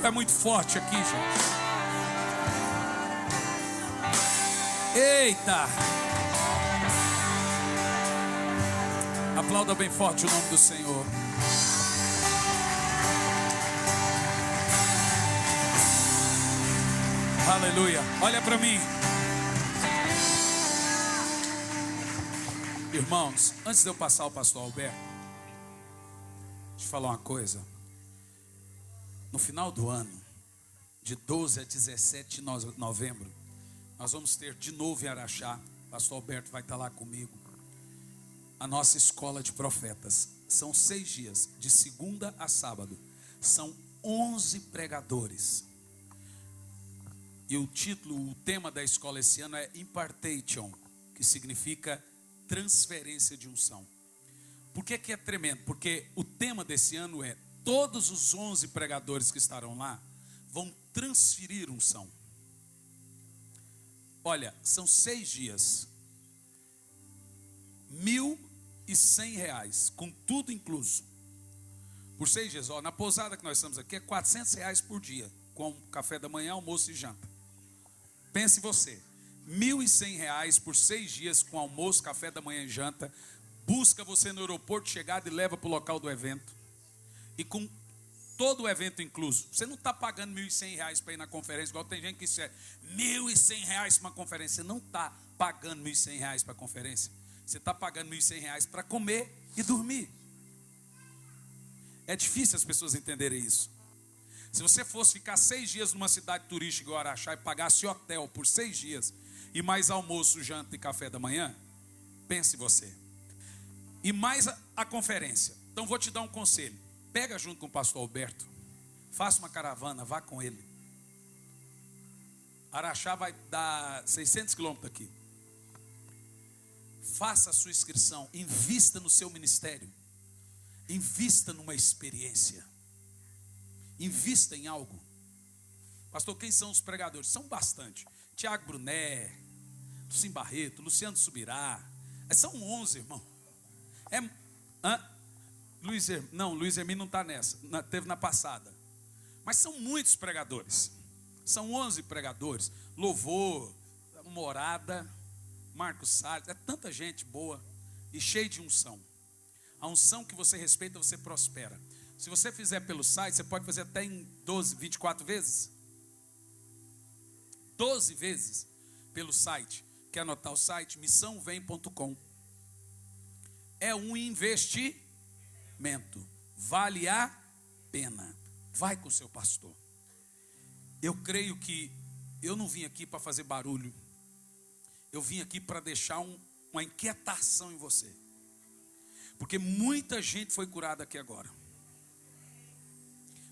B: É muito forte aqui, gente. Eita! Aplauda bem forte o nome do Senhor. Aleluia. Olha para mim. Irmãos, antes de eu passar ao pastor Alberto, deixa eu falar uma coisa. No final do ano, de 12 a 17 de novembro, nós vamos ter de novo em Araxá, o pastor Alberto vai estar lá comigo, a nossa escola de profetas. São 6 dias, de segunda a sábado. São 11 pregadores. E o tema da escola esse ano é Impartation, que significa transferência de unção. Por que é tremendo? Porque o tema desse ano é: todos os 11 pregadores que estarão lá vão transferir unção. Olha, são 6 dias, R$1.100, com tudo incluso. Por 6 dias, ó, na pousada que nós estamos aqui é R$400 por dia, com café da manhã, almoço e janta. Pense você, R$1.100 por 6 dias, com almoço, café da manhã e janta. Busca você no aeroporto, chegada, e leva para o local do evento. E com todo o evento incluso. Você não está pagando R$1.100 para ir na conferência, igual tem gente que diz R$1.100 para uma conferência. Você não está pagando R$1.100 para a conferência. Você está pagando R$1.100 para comer e dormir. É difícil as pessoas entenderem isso. Se você fosse ficar 6 dias numa cidade turística igual Araxá e pagasse hotel por 6 dias, e mais almoço, janta e café da manhã, pense você. E mais a conferência. Então vou te dar um conselho. Pega junto com o pastor Alberto, faça uma caravana, vá com ele. Araxá vai dar 600 quilômetros daqui. Faça a sua inscrição, invista no seu ministério, invista numa experiência, invista em algo. Pastor, quem são os pregadores? São bastante. Tiago Bruné, Lucim Barreto, Luciano Subirá. São 11, irmão. Luiz Hermínio não está nessa, teve na passada. Mas são muitos pregadores. São 11 pregadores. Louvor, Morada, Marcos Salles. É tanta gente boa e cheia de unção. A unção que você respeita, você prospera. Se você fizer pelo site, você pode fazer até em 12, 24 vezes. 12 vezes pelo site. Quer anotar o site? missãovem.com. É um investimento. Vale a pena. Vai com o seu pastor. Eu creio que eu não vim aqui para fazer barulho. Eu vim aqui para deixar uma inquietação em você. Porque muita gente foi curada aqui agora.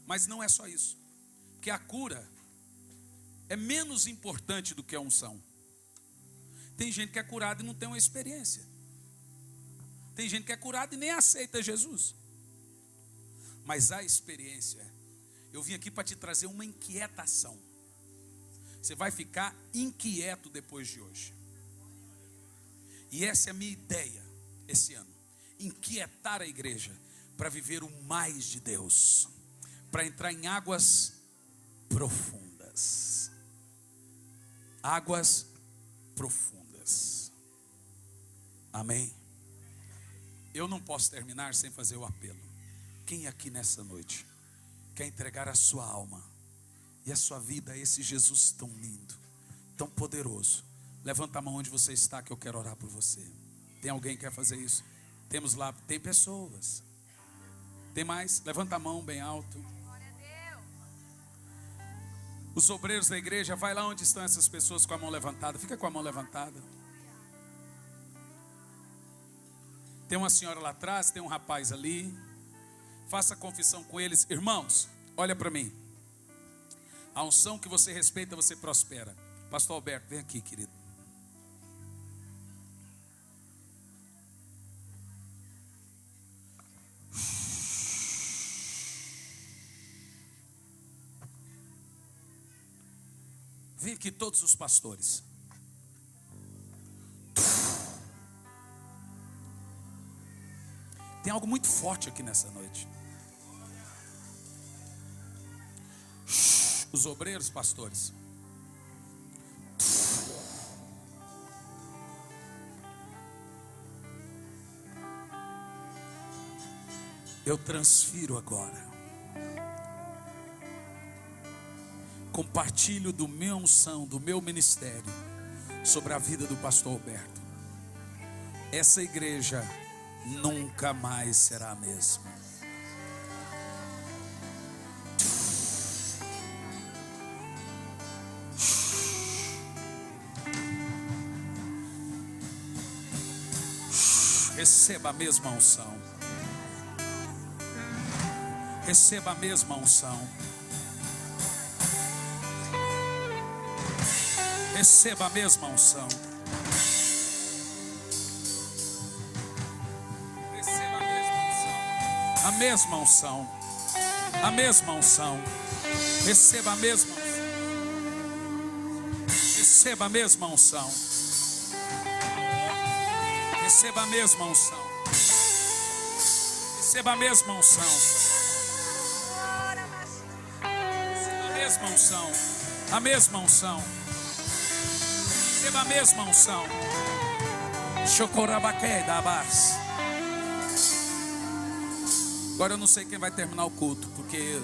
B: Mas não é só isso. Porque a cura é menos importante do que a unção. Tem gente que é curada e não tem uma experiência. Tem gente que é curada e nem aceita Jesus. Mas a experiência, eu vim aqui para te trazer uma inquietação. Você vai ficar inquieto depois de hoje. E essa é a minha ideia esse ano. Inquietar a igreja para viver o mais de Deus. Para entrar em águas profundas. Águas profundas. Amém? Eu não posso terminar sem fazer o apelo. Quem aqui nessa noite quer entregar a sua alma e a sua vida a esse Jesus tão lindo, tão poderoso? Levanta a mão onde você está, que eu quero orar por você. Tem alguém que quer fazer isso? Temos lá, tem pessoas. Tem mais? Levanta a mão bem alto. Os obreiros da igreja, vai lá onde estão essas pessoas com a mão levantada. Fica com a mão levantada. Tem uma senhora lá atrás, tem um rapaz ali. Faça confissão com eles. Irmãos, olha para mim. A unção que você respeita, você prospera. Pastor Alberto, vem aqui, querido. Vem aqui todos os pastores. Tem algo muito forte aqui nessa noite. Os obreiros, pastores. Eu transfiro agora. Compartilho do meu unção, do meu ministério sobre a vida do pastor Alberto. Essa igreja nunca mais será a mesma. Receba a mesma unção. Receba a mesma unção. Receba a mesma unção. Receba a mesma unção. A mesma unção. Receba a mesma unção. Receba a mesma unção. Receba a mesma unção. Receba a mesma unção. Receba a mesma unção. A mesma unção. Receba a mesma unção. Chocorabaqué da Abas. Agora eu não sei quem vai terminar o culto, porque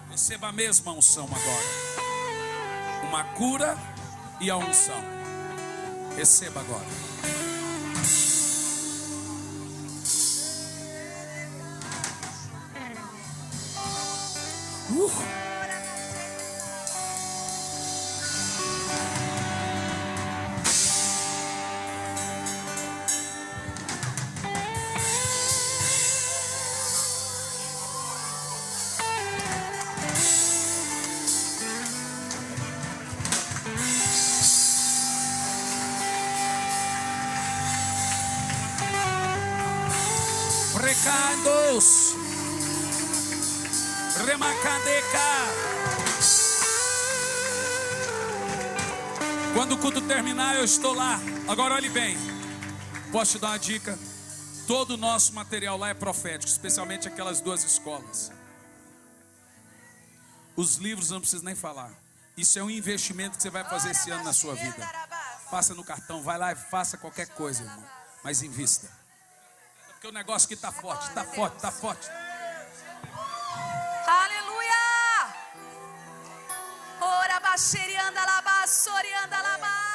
B: receba a mesma unção agora. Uma cura e a unção. Receba agora. Recados, remacadeca. Quando o culto terminar, eu estou lá. Agora olhe bem. Posso te dar uma dica? Todo o nosso material lá é profético, especialmente aquelas duas escolas. Os livros não preciso nem falar. Isso é um investimento que você vai fazer esse ano na sua vida. Passa no cartão, vai lá e faça qualquer coisa, irmão. Mas invista. Porque o negócio aqui está forte, está forte, está forte.
C: Aleluia! Ora, baixerianda, labá, sorianda, labá.